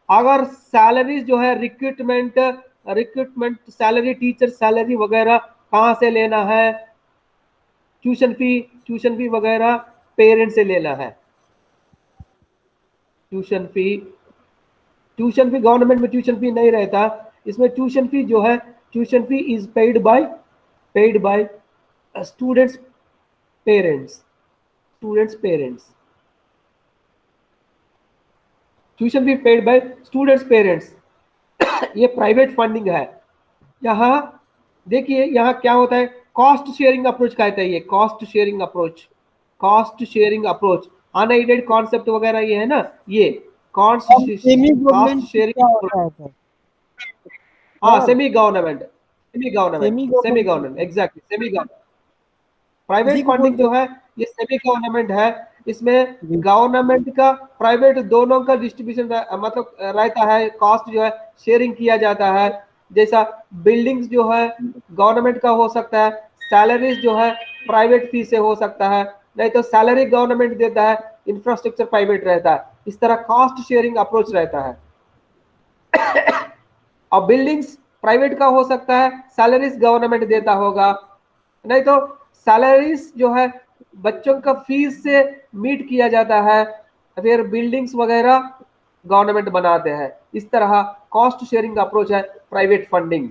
अगर सैलरीज जो है रिक्रूटमेंट सैलरी, टीचर सैलरी वगैरह कहाँ से लेना है, ट्यूशन फी वगैरह पेरेंट्स से लेना है। ट्यूशन फी गवर्नमेंट में ट्यूशन फी नहीं रहता, इसमें ट्यूशन फी जो है tuition fee is paid by students parents. Tuition fee paid by students parents. ये प्राइवेट फंडिंग है। यहाँ देखिए यहाँ क्या होता है, कॉस्ट शेयरिंग अप्रोच कहते हैं। ये cost sharing approach unaided concept वगैरह ये है ना, ये कॉस्ट शेयरिंग अप्रोच। हाँ, semi government exactly, semi government. Private funding जो है ये सेमी गवर्नमेंट है, इसमें गवर्नमेंट का प्राइवेट दोनों का डिस्ट्रीब्यूशन मतलब रहता है, कॉस्ट जो है शेयरिंग किया जाता है। जैसा बिल्डिंग्स जो है गवर्नमेंट का हो सकता है, सैलरीज जो है प्राइवेट फी से हो सकता है, नहीं तो सैलरी गवर्नमेंट देता है, इंफ्रास्ट्रक्चर प्राइवेट रहता है। इस तरह कॉस्ट शेयरिंग अप्रोच रहता है। और बिल्डिंग्स प्राइवेट का हो सकता है, सैलरीज गवर्नमेंट देता होगा, नहीं तो सैलरीज जो है बच्चों का फीस से मीट किया जाता है, फिर बिल्डिंग्स वगैरह गवर्नमेंट बनाते हैं। इस तरह कॉस्ट शेयरिंग अप्रोच है प्राइवेट फंडिंग।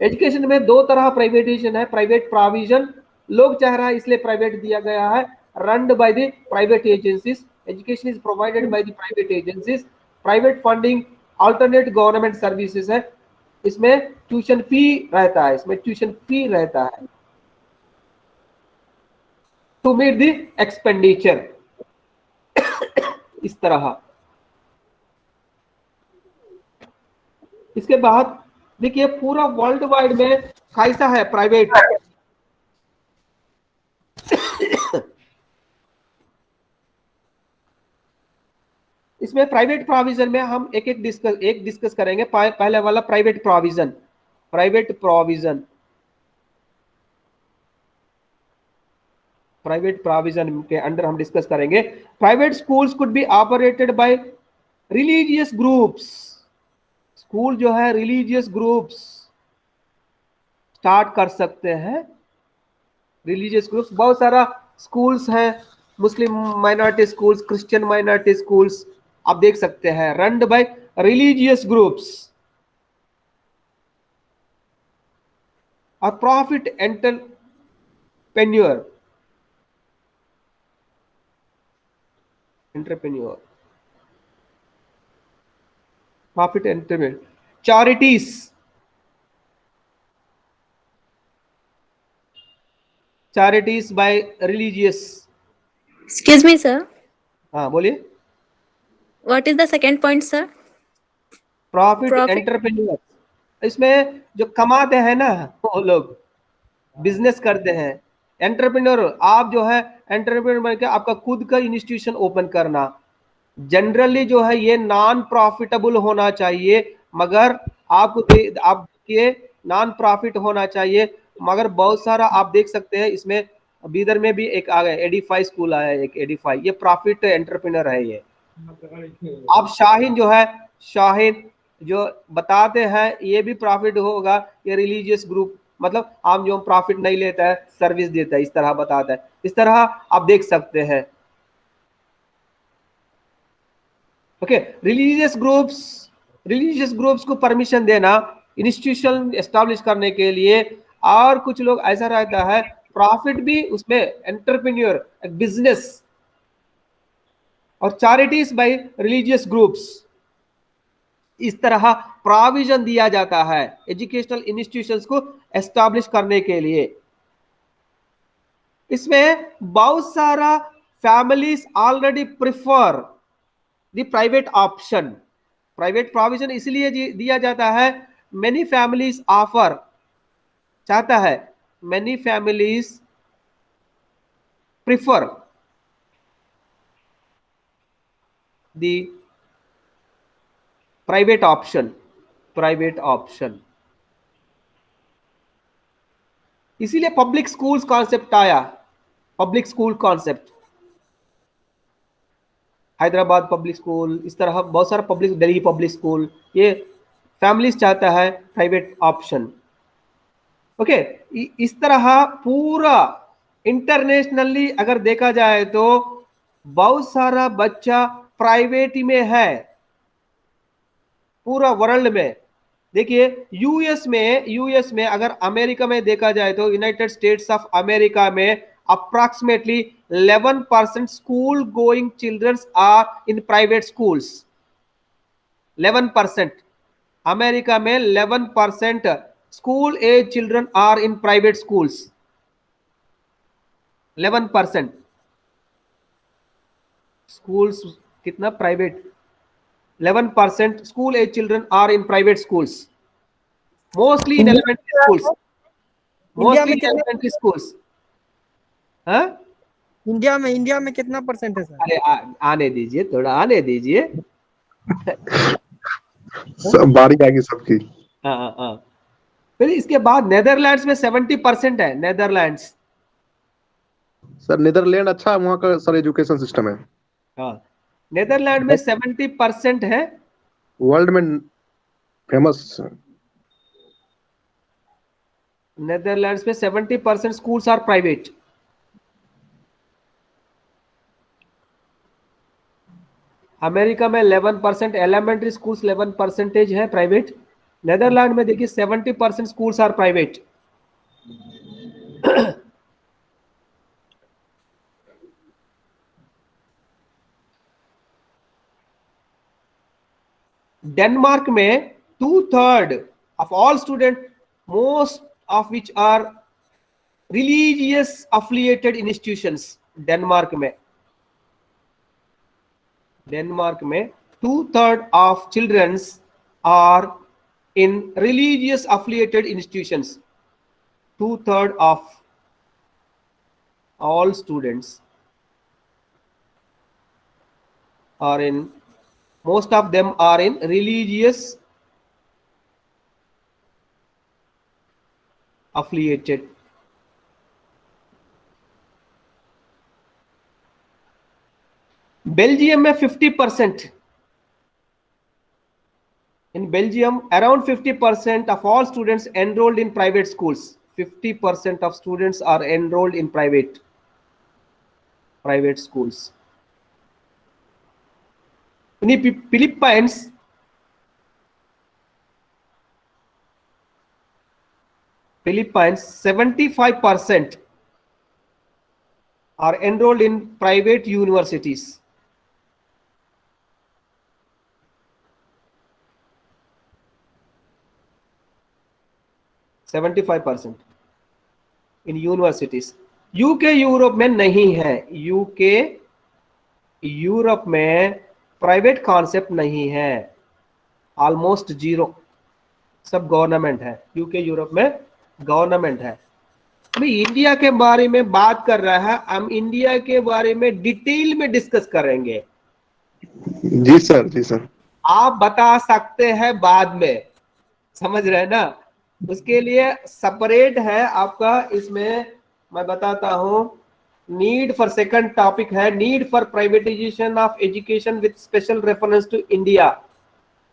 एजुकेशन में दो तरह प्राइवेटाइजेशन है, प्राइवेट प्रोविजन, लोग चाह रहा है इसलिए प्राइवेट दिया गया है, run by the private agencies, education is provided by the private agencies. Private funding alternate government services है, इसमें ट्यूशन फी रहता है, टू मीट द एक्सपेंडिचर। इस तरह। इसके बाद देखिए पूरा वर्ल्ड वाइड में कैसा है प्राइवेट। इसमें प्राइवेट प्रोविजन में हम एक डिस्कस करेंगे। पहले वाला प्राइवेट प्रोविजन के अंडर हम डिस्कस करेंगे। Private schools could be operated by religious groups. School जो है रिलीजियस ग्रुप्स स्टार्ट कर सकते हैं। रिलीजियस ग्रुप्स बहुत सारा स्कूल्स हैं, Muslim minority schools, Christian minority schools आप देख सकते हैं, रन बाय रिलीजियस ग्रुप्स। और profit entrepreneur charities by religious. Excuse me, sir. हाँ बोलिए। What is the second point, sir? Profit Profit. Entrepreneur, इसमें जो कमाते हैं ना वो लोग बिजनेस करते हैं। एंटरप्रेन्योर, आप जो है एंटरप्रेन्योर बन के आपका खुद का इंस्टीट्यूशन ओपन करना। जनरली जो है ये नॉन प्रॉफिटेबल होना चाहिए, मगर आपके नॉन प्रॉफिट होना चाहिए, मगर बहुत सारा आप देख सकते हैं। इसमें बीदर में भी एक आ गया, एडिफाई स्कूल आया, एक एडिफाई, ये प्रॉफिट एंटरप्रेन्योर है। ये आप शाहीन जो बताते हैं ये भी प्रॉफिट होगा। ये रिलीजियस ग्रुप मतलब आप जो प्रॉफिट नहीं लेता है, सर्विस देता है, इस तरह बताता है। इस तरह आप देख सकते हैं। ओके, रिलीजियस ग्रुप्स को परमिशन देना इंस्टीट्यूशन एस्टैब्लिश करने के लिए। और कुछ लोग ऐसा रहता है प्रॉफिट भी उसमें एंटरप्रेन्योर बिजनेस। और चैरिटीज बाय रिलीजियस ग्रुप्स, इस तरह प्रोविजन दिया जाता है एजुकेशनल इंस्टीट्यूशंस को एस्टैब्लिश करने के लिए। इसमें बहुत सारा families already prefer the private option. Private provision इसलिए दिया जाता है, मेनी फैमिलीज ऑफर चाहता है, many families prefer the private option, private option. इसीलिए पब्लिक स्कूल्स कॉन्सेप्ट आया, public school concept, Hyderabad public school, इस तरह बहुत सारा पब्लिक, दिल्ली पब्लिक स्कूल, ये फैमिलीज चाहता है प्राइवेट ऑप्शन। ओके, इस तरह पूरा इंटरनेशनली अगर देखा जाए तो बहुत सारा बच्चा प्राइवेट में है पूरा वर्ल्ड में। देखिए यूएस में अगर अमेरिका में देखा जाए तो यूनाइटेड स्टेट्स ऑफ अमेरिका में approximately 11% school going childrens are in private schools. 11%, America में 11% school age children are in private schools. 11% schools कितना private, 11% school age children are in private schools, mostly in elementary schools, mostly in elementary schools। हाँ, India में कितना percent है sir? अरे आने दीजिए, थोड़ा आने दीजिए। सब बारी आएगी सबकी। हाँ। फिर इसके बाद नेदरलैंड्स में 70% है। नेदरलैंड्स सर नीदरलैंड अच्छा है, वहाँ का सर एजुकेशन सिस्टम है। हाँ, नेदरलैंड में 70% है, वर्ल्ड में फेमस। नेदरलैंड्स में 70% स्कूल्स आर प्राइवेट। अमेरिका में 11% एलिमेंट्री स्कूल्स 11% है प्राइवेट। नेदरलैंड में देखिए 70% स्कूल्स आर प्राइवेट। डेनमार्क में 2/3 of all students, most of which are religious affiliated institutions। Denmark में 2/3 of children are in religious affiliated institutions। 2/3 of all students are in, most of them are in religious affiliated। Belgium में 50%, in Belgium around 50% of all students enrolled in private schools। 50% of students are enrolled in private schools। In the Philippines, 75% are enrolled in private universities। 75% in universities। UK Europe में नहीं है, UK Europe में private concept नहीं है, almost zero, सब government है। UK Europe में government है। अभी इंडिया के बारे में बात कर रहा है, हम इंडिया के बारे में डिटेल में डिस्कस करेंगे। जी सर, जी सर। आप बता सकते हैं बाद में, समझ रहे हैं ना, उसके लिए सेपरेट है आपका। इसमें मैं बताता हूं, नीड फॉर सेकंड टॉपिक है need for privatization of education with special reference to India.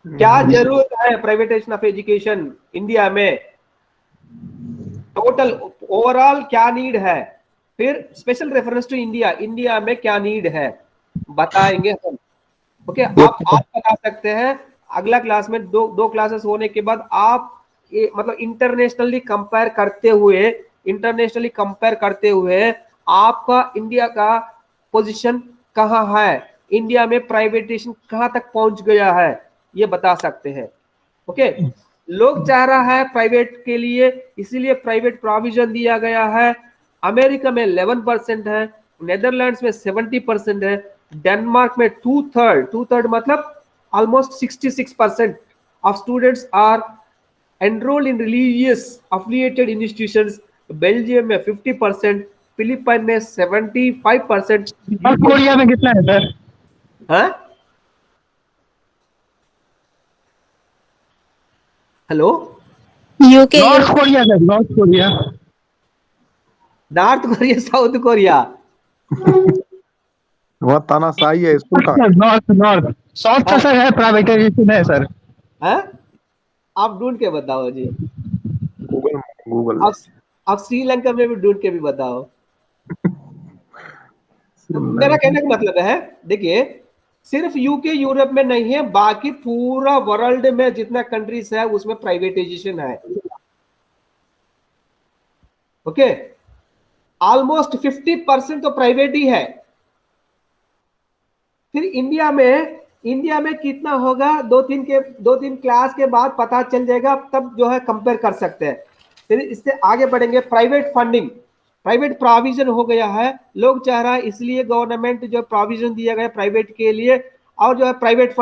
क्या जरूरत है प्राइवेटाइजेशन ऑफ एजुकेशन इंडिया में, टोटल ओवरऑल क्या नीड है, फिर special reference to India, India में क्या नीड है बताएंगे हम। ओके, आप बता सकते हैं। अगला क्लास में दो क्लासेस होने के बाद आप ये मतलब इंटरनेशनली कंपेयर करते हुए आपका इंडिया का पोजीशन कहाँ है, इंडिया में प्राइवेटाइजेशन कहाँ तक पहुंच गया है, ये बता सकते हैं। ओके, लोग चाह रहा है प्राइवेट के लिए, इसीलिए प्राइवेट प्रोविजन दिया गया है। अमेरिका में 11% है, नेदरलैंड्स में 70% है, डेनमार्क में 2/3 मतलब almost 66% of students are enrolled in religious affiliated institutions. Belgium में 50%, फिलीपाइन में 75%। नॉर्थ कोरिया में कितना है सर? हाँ, hello, UK north Korea sir, north Korea. North Korea, south Korea? वह तानाशाही है, स्कूल का। नॉर्थ नॉर्थ साउथ का सर है, प्राइवेटाइजेशन है सर। हाँ, आप ढूंढ के बताओ जी। गूगल आप श्रीलंका में भी ढूंढ के भी बताओ। मेरा कहने का मतलब है, देखिए सिर्फ यूके यूरोप में नहीं है, बाकी पूरा वर्ल्ड में जितना कंट्रीज है उसमें प्राइवेटाइजेशन है। ओके, ऑलमोस्ट 50% तो प्राइवेट ही है। फिर इंडिया में कितना होगा, दो तीन क्लास के बाद पता चल जाएगा, तब जो है कंपेयर कर सकते हैं। फिर इससे आगे बढ़ेंगे। प्राइवेट फंडिंग, प्राइवेट प्रोविजन हो गया है, लोग चाह रहा है, इसलिए गवर्नमेंट जो प्रोविजन दिया गया प्राइवेट के लिए। और जो है प्राइवेट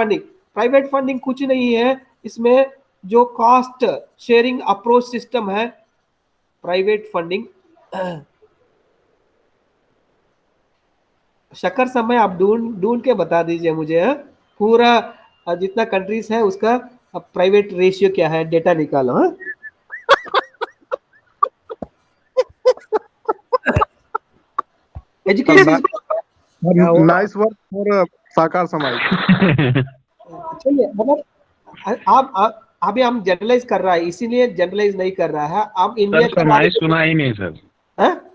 फंडिंग कुछ नहीं है, इसमें जो कॉस्ट शेयरिंग अप्रोच सिस्टम है प्राइवेट फंडिंग। शक्कर समय आप ढूंढ के बता दीजिए मुझे, पूरा जितना कंट्रीज है उसका प्राइवेट रेशियो क्या है, डेटा निकालो। हाँ, एजुकेशन। नाइस वर्क फॉर साकार समाज। चलिए, मतलब आप अभी हम जनरलाइज कर रहा है, इसीलिए जनरलाइज नहीं कर रहा है। आप इंडिया सर समाज सुना ही नहीं सर।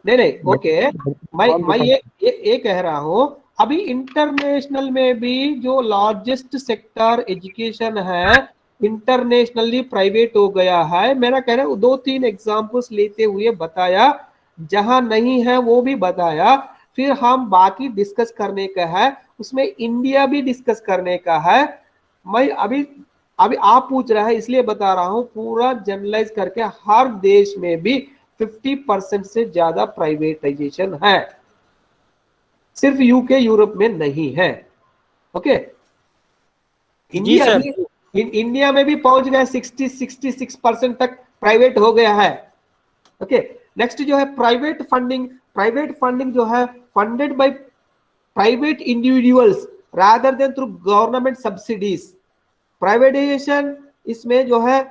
नहीं, ओके, मैं ये कह रहा हूँ, अभी इंटरनेशनल में भी जो लार्जेस्ट सेक्टर एजुकेशन है इंटरनेशनली प्राइवेट हो गया है। मेरा कहना है 2-3 एग्जांपल्स लेते हुए बताया, जहां नहीं है वो भी बताया। फिर हम बाकी डिस्कस करने का है, उसमें इंडिया भी डिस्कस करने का है। मैं अभी आप पूछ रहा है इसलिए बता रहा हूं, पूरा जनरलाइज करके हर देश में भी 50% से ज्यादा प्राइवेटाइजेशन है, सिर्फ यूके यूरोप में नहीं है। ओके, इंडिया में भी पहुंच गया, 66% तक प्राइवेट हो गया है। ओके, नेक्स्ट जो है प्राइवेट फंडिंग जो है funded by private individuals rather than through government subsidies. Privatisation इसमें जो है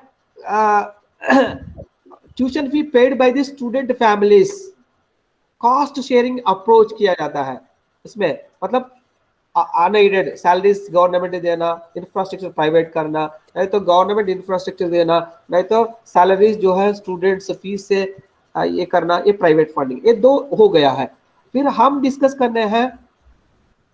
tuition fee paid by the student families, cost sharing approach किया जाता है इसमें, मतलब अनएडेड सैलरीज गवर्नमेंट देना, इंफ्रास्ट्रक्चर प्राइवेट करना, नहीं तो गवर्नमेंट इंफ्रास्ट्रक्चर देना, नहीं तो सैलरीज जो है स्टूडेंट्स फीस से ये करना, ये प्राइवेट फंडिंग। ये 2 हो गया है। फिर हम डिस्कस करने हैं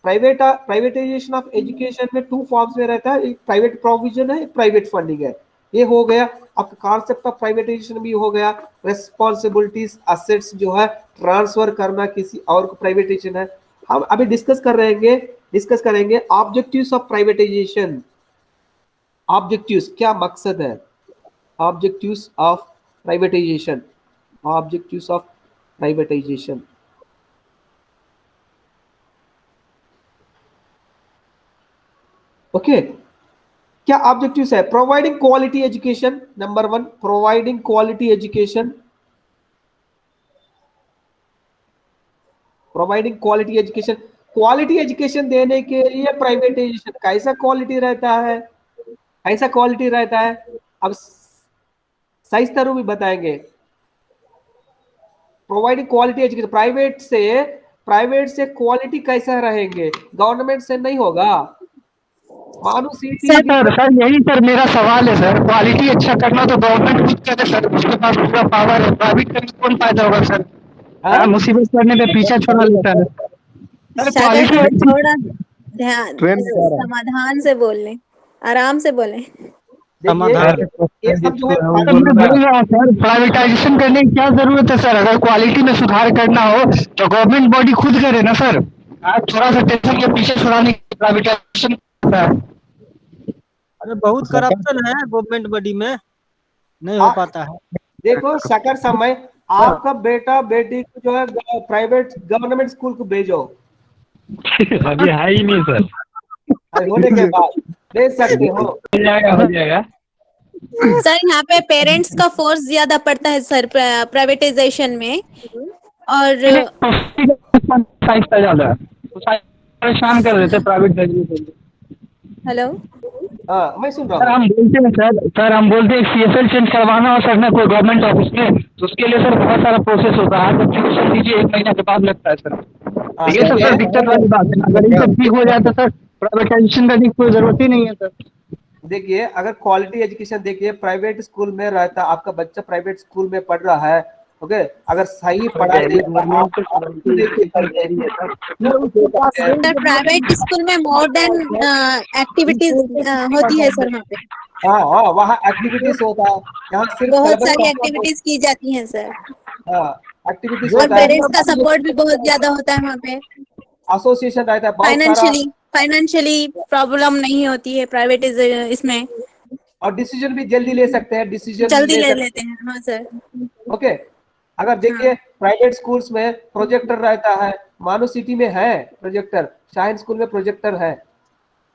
प्राइवेटाइजेशन ऑफ एजुकेशन में 2 फॉर्म्स में रहता है, एक प्राइवेट प्रोविजन है, एक प्राइवेट फंडिंग है। ये हो गया, अब कॉन्सेप्ट ऑफ प्राइवेटाइजेशन भी हो गया। रेस्पॉन्सिबिलिटीज असेट्स जो है ट्रांसफर करना किसी और को प्राइवेटाइजेशन है। हम अभी डिस्कस करेंगे ऑब्जेक्टिव्स ऑफ प्राइवेटाइजेशन। ऑब्जेक्टिव्स क्या मकसद है, objectives of privatisation, objectives of privatisation. Okay, क्या ऑब्जेक्टिव्स है? Providing quality education, number 1, providing quality education. Providing quality education, quality education देने के लिए प्राइवेटाइजेशन कैसा क्वालिटी रहता है, अब सही तरह भी बताएंगे। प्रोवाइडिंग क्वालिटी एजुकेशन, प्राइवेट से क्वालिटी कैसा रहेंगे, गवर्नमेंट से नहीं होगा। सर यही सर मेरा सवाल है सर, क्वालिटी अच्छा करना तो गवर्नमेंट खुद करे सर, उसके पास पूरा पावर है, प्राइवेट करने कौन फायदा होगा सर? मुसीबत करने पे पीछा छोड़ा लेता है सर। थोड़ा ध्यान, समाधान से बोलने, आराम से बोले। प्राइवेटाइजेशन करने की क्या जरूरत है सर? अगर क्वालिटी में सुधार करना हो तो गवर्नमेंट बॉडी खुद करे ना सर। आप थोड़ा सा टेंशन के पीछे छुड़ाने की प्राइवेटाइजेशन। अरे बहुत करप्शन है गवर्नमेंट बॉडी में, नहीं हो पाता है। देखो सकर समय आपका बेटा बेटी को जो है प्राइवेट गवर्नमेंट स्कूल को भेजो, अभी है ही नहीं सर। होने के बाद भेज सकते हो। हो जाएगा, हो जाएगा। सर यहाँ पे पेरेंट्स का फोर्स ज्यादा पड़ता है सर प्राइवेटाइजेशन में, और ज्यादा परेशान कर देते प्राइवेट। हेलो, हाँ मैं सुन रहा सर हूँ। हम बोलते हैं सर हम बोलते हैं CSL चेंज करवाना हो सर ना कोई गवर्नमेंट ऑफिस में, तो उसके लिए सर बहुत सारा प्रोसेस होता है, तो ट्यूशन दीजिए 1 महीना के बाद लगता है सर। ये सब सर दिक्कत वाली बात है, अगर ये सब ठीक हो जाए तो सर प्राइवेटाइजेशन करने की कोई जरूरत ही नहीं है सर। देखिए अगर क्वालिटी एजुकेशन देखिए, प्राइवेट स्कूल में रहता, आपका बच्चा प्राइवेट स्कूल में पढ़ रहा है, ओके, अगर सही पढ़ाई सर प्राइवेट स्कूल में मोर देन एक्टिविटीज होती है सर वहाँ पे, हाँ वहाँ एक्टिविटीज होता है, यहाँ सिर्फ बहुत सारी एक्टिविटीज की जाती हैं सर, एक्टिविटीज और होता है, पेरेंट्स का सपोर्ट भी बहुत ज्यादा होता है वहाँ पे। एसोसिएशन रहता है, बहुत सारा, फाइनेंशियली प्रॉब्लम नहीं होती है प्राइवेट इसमें, और डिसीजन भी जल्दी ले सकते हैं, डिसीजन जल्दी ले लेते हैं। हाँ सर, ओके। अगर देखिए प्राइवेट स्कूल्स में प्रोजेक्टर रहता है, मानो सिटी में है प्रोजेक्टर, शाहीन स्कूल में प्रोजेक्टर है,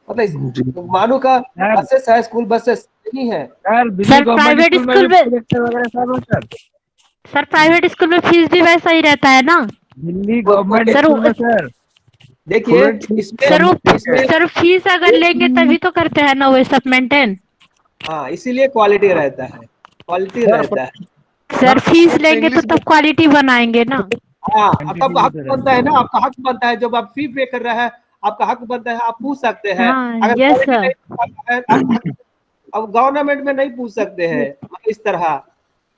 मतलब मानो का बसेस है, स्कूल बसेस नहीं है सर प्राइवेट स्कूल में सर प्राइवेट स्कूल में फीस भी वैसा ही रहता है ना दिल्ली गवर्नमेंट स्कूल में सर। देखिए सर फीस अगर लेंगे तभी तो करते हैं ना वो सब मेंटेन। हाँ इसीलिए क्वालिटी रहता है, क्वालिटी रहता है सर फीस लेंगे तो तब क्वालिटी बनाएंगे ना। हाँ तब हक बनता है ना, आपका हक बनता है, जब आप फी पे कर रहे हैं आपका हक बनता है, आप पूछ सकते हैं। हाँ, यस सर। अब गवर्नमेंट में नहीं पूछ सकते हैं इस तरह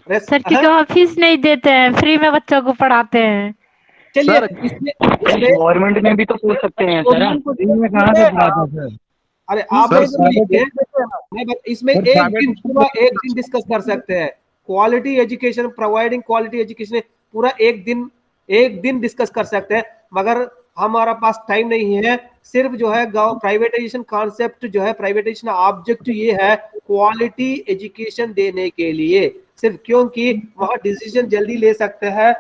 सर, क्योंकि वहाँ फीस नहीं देते हैं, फ्री में बच्चों को पढ़ाते हैं। चलिए इसमें गवर्नमेंट में भी तो पूछ सकते हैं सर, में कहाँ से पढ़ाते सर? अरे आप इसमें एक दिन डिस्कस कर सकते हैं, quality education, providing quality education पूरा एक दिन डिस्कस कर सकते हैं, मगर हमारा पास टाइम नहीं है। सिर्फ जो है प्राइवेटाइजेशन कॉन्सेप्ट जो है, प्राइवेटाइजेशन ऑब्जेक्ट ये है क्वालिटी एजुकेशन देने के लिए सिर्फ, क्योंकि वहाँ डिसीजन जल्दी ले सकते हैं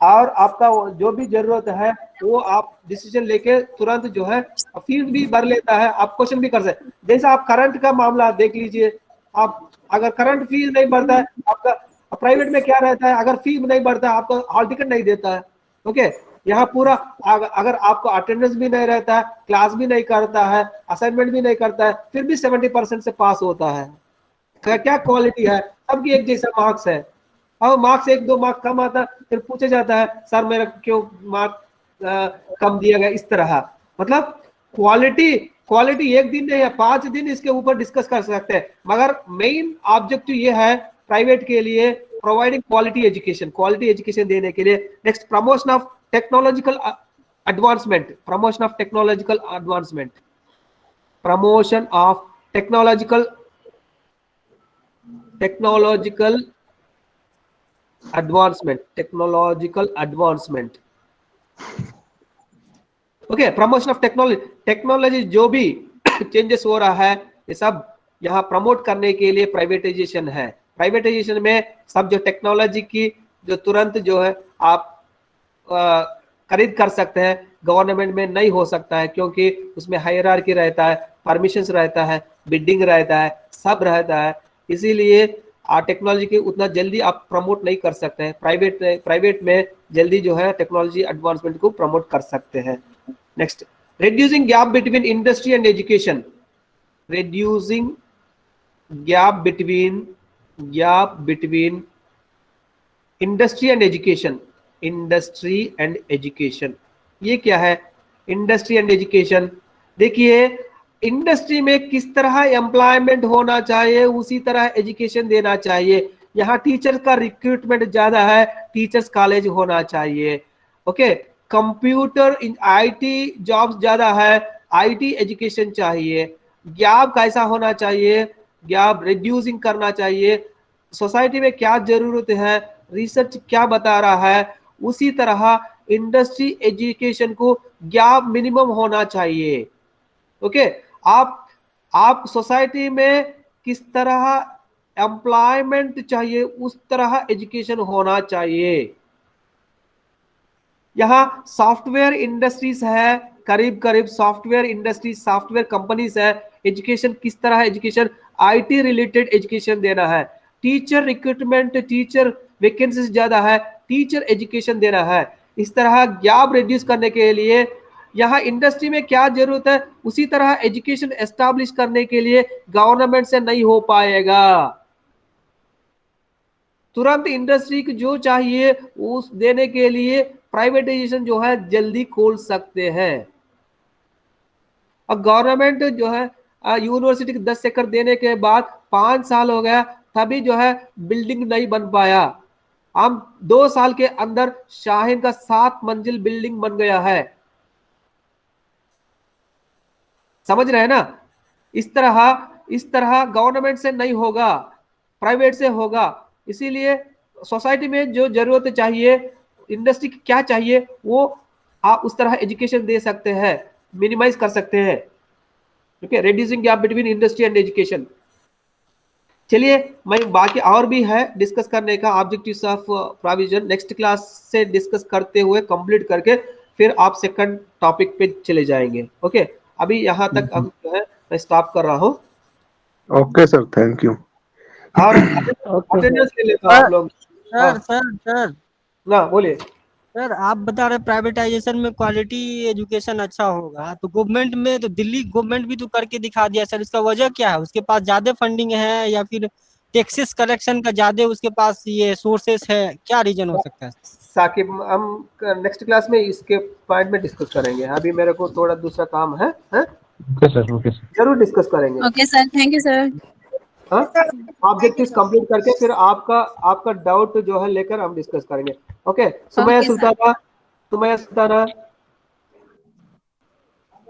और आपका जो भी जरूरत है वो आप डिसीजन लेके तुरंत जो है फीस भी भर लेता है, आप क्वेश्चन भी कर सकते। जैसा आप करंट का मामला देख लीजिए, आप अगर करंट फीस नहीं भरता है, आपका प्राइवेट में क्या रहता है, अगर फीस नहीं भरता है आपका हॉल टिकट नहीं देता है, ओके। यहाँ पूरा अगर आपको अटेंडेंस भी नहीं रहता है, क्लास भी नहीं करता है, असाइनमेंट भी नहीं करता है, फिर भी 70% से पास होता है। क्या क्वालिटी है, सबकी एक जैसा मार्क्स है, और मार्क्स 1-2 मार्क्स कम आता है फिर पूछा जाता है सर मेरा क्यों मार्क्स कम दिया गया, इस तरह। मतलब क्वालिटी एक दिन नहीं है, 5 दिन इसके ऊपर डिस्कस कर सकते हैं, मगर मेन ऑब्जेक्टिव ये है प्राइवेट के लिए, प्रोवाइडिंग क्वालिटी एजुकेशन देने के लिए। Next, promotion of technological advancement, promotion of technological advancement, promotion of technological advancement, okay. Promotion of technology जो भी चेंजेस हो रहा है ये सब यहाँ प्रमोट करने के लिए प्राइवेटाइजेशन है। प्राइवेटाइजेशन में सब जो टेक्नोलॉजी की जो तुरंत जो है आप खरीद कर सकते हैं, गवर्नमेंट में नहीं हो सकता है, क्योंकि उसमें हायरार्की रहता है, परमिशंस रहता है, बिडिंग रहता है, सब रहता है, इसीलिए टेक्नोलॉजी की उतना जल्दी आप प्रमोट नहीं कर सकते हैं। प्राइवेट में जल्दी जो है टेक्नोलॉजी एडवांसमेंट को प्रमोट कर सकते हैं। Next, reducing gap between industry and education, reducing gap between industry and education, ये क्या है इंडस्ट्री एंड एजुकेशन? देखिए इंडस्ट्री में किस तरह एम्प्लॉयमेंट होना चाहिए उसी तरह एजुकेशन देना चाहिए। यहाँ टीचर का रिक्रूटमेंट ज्यादा है, टीचर्स कॉलेज होना चाहिए, okay. Computer in IT jobs ज्यादा है, आईटी एजुकेशन चाहिए। गैप कैसा होना चाहिए, गैप रिड्यूसिंग करना चाहिए, सोसाइटी में क्या जरूरत है, रिसर्च क्या बता रहा है, उसी तरह इंडस्ट्री एजुकेशन को गैप मिनिमम होना चाहिए, ओके। आप सोसाइटी में किस तरह एम्प्लॉयमेंट चाहिए उस तरह एजुकेशन होना चाहिए। यहाँ सॉफ्टवेयर इंडस्ट्रीज है, करीब करीब सॉफ्टवेयर इंडस्ट्रीज, सॉफ्टवेयर कंपनीज है। एजुकेशन किस तरह, एजुकेशन आईटी रिलेटेड एजुकेशन देना है। टीचर रिक्रूटमेंट, टीचर वैकेंसीज ज्यादा है, टीचर एजुकेशन देना है। इस तरह गैप रिड्यूस करने के लिए यहाँ इंडस्ट्री में क्या जरूरत है उसी तरह एजुकेशन एस्टैब्लिश करने के लिए गवर्नमेंट से नहीं हो पाएगा। तुरंत इंडस्ट्री को जो चाहिए उस देने के लिए प्राइवेटाइजेशन जो है जल्दी खोल सकते हैं। और गवर्नमेंट जो है यूनिवर्सिटी को 10 एकड़ देने के बाद 5 साल हो गया, तभी जो है बिल्डिंग नहीं बन पाया। हम 2 साल के अंदर शाहीन का 7 मंजिल बिल्डिंग बन गया है। समझ रहे हैं ना। इस तरह गवर्नमेंट से नहीं होगा, प्राइवेट से होगा। इसीलिए सोसाइटी में जो जरूरत चाहिए, इंडस्ट्री की क्या चाहिए, वो आप उस तरह एजुकेशन दे सकते हैं, मिनिमाइज कर सकते हैं। Okay, reducing gap between industry and education. चलिए, मैं बाकी और भी है डिस्कस करने का, objectives of provision next class से डिस्कस करते हुए कंप्लीट करके फिर आप सेकंड टॉपिक पे चले जाएंगे। ओके, अभी यहाँ तक हम जो है मैं स्टॉप कर रहा हूँ। Okay sir, thank you. और अटेंडेंस ले लेते हैं आप लोग। सर ना बोलिए। सर, आप बता रहे प्राइवेटाइजेशन में क्वालिटी एजुकेशन अच्छा होगा, तो गवर्नमेंट में तो दिल्ली गवर्नमेंट भी तो करके दिखा दिया सर। इसका वजह क्या है? उसके पास ज्यादा फंडिंग है या फिर टैक्सेस कलेक्शन का ज्यादा उसके पास ये सोर्सेस है? क्या रीजन हो सकता है? साकिब, हम नेक्स्ट क्लास में इसके पॉइंट में डिस्कस करेंगे। अभी मेरे को थोड़ा दूसरा काम है। Okay sir. जरूर डिस्कस करेंगे। Okay sir, thank you sir. Objectives complete करके फिर आपका डाउट जो है लेकर हम डिस्कस करेंगे। Okay, Sumaiya Sultana,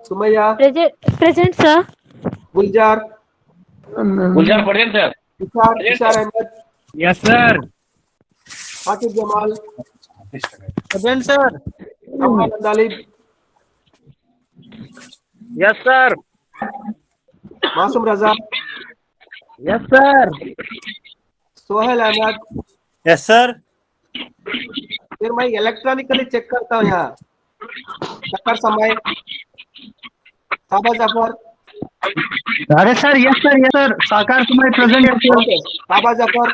Sumaiya present sir. Gulzar present sir. Ishar Ahmad, yes sir. Aqib Jamal, present sir. Abbas Andalib, yes sir. Masoom Raza, yes sir. Sohail Ahmad. Yes sir. फिर मैं इलेक्ट्रॉनिकली चेक करता हूँ यहाँ। शक्कर समय, साबा जफर। अरे सर, यस सर। साकार समय प्रेजेंट है सर। ओके, साबा जफर,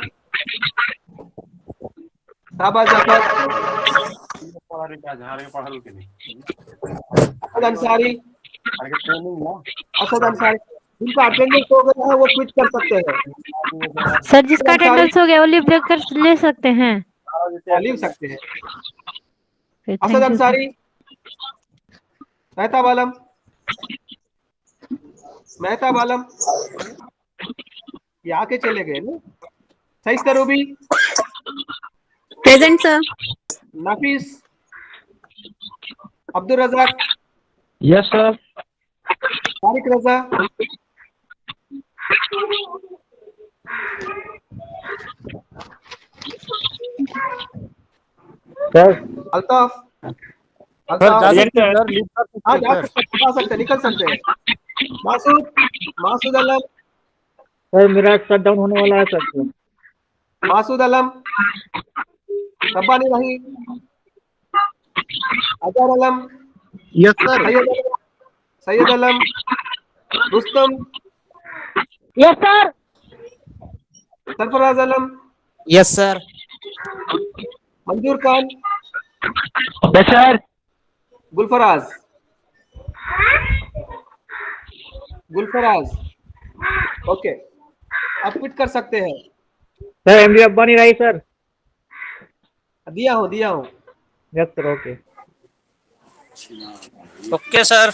असद अंसारी, जिनका अटेंडेंस हो गया है वो क्विट कर सकते हैं। सर, जिसका अटेंडेंस हो गया वो लीव लेकर ले सकते हैं। लिख सकते हैं। असद अंसारी, मेहताब आलम, ये आके चले गए ना। Saeed Tarubi, present sir. Nafees, Abdul Razzaq, yes sir. Tariq Raza, Altaf, हाँ जा सकते, निकल सकते हैं। मासूद आलम, सर मेरा शट डाउन होने वाला है सर। Masood Alam, Rabbani Rahim, Azhar Alam, yes sir. Syed Alam, Rustam, yes sir. Sarfaraz Alam, yes sir. Manzoor Khan, yes sir. Gulfaraz, okay, आप क्विट कर सकते हैं। Sir MD Abbani Rahi sir. दिया हूँ। Yes sir. Okay okay sir.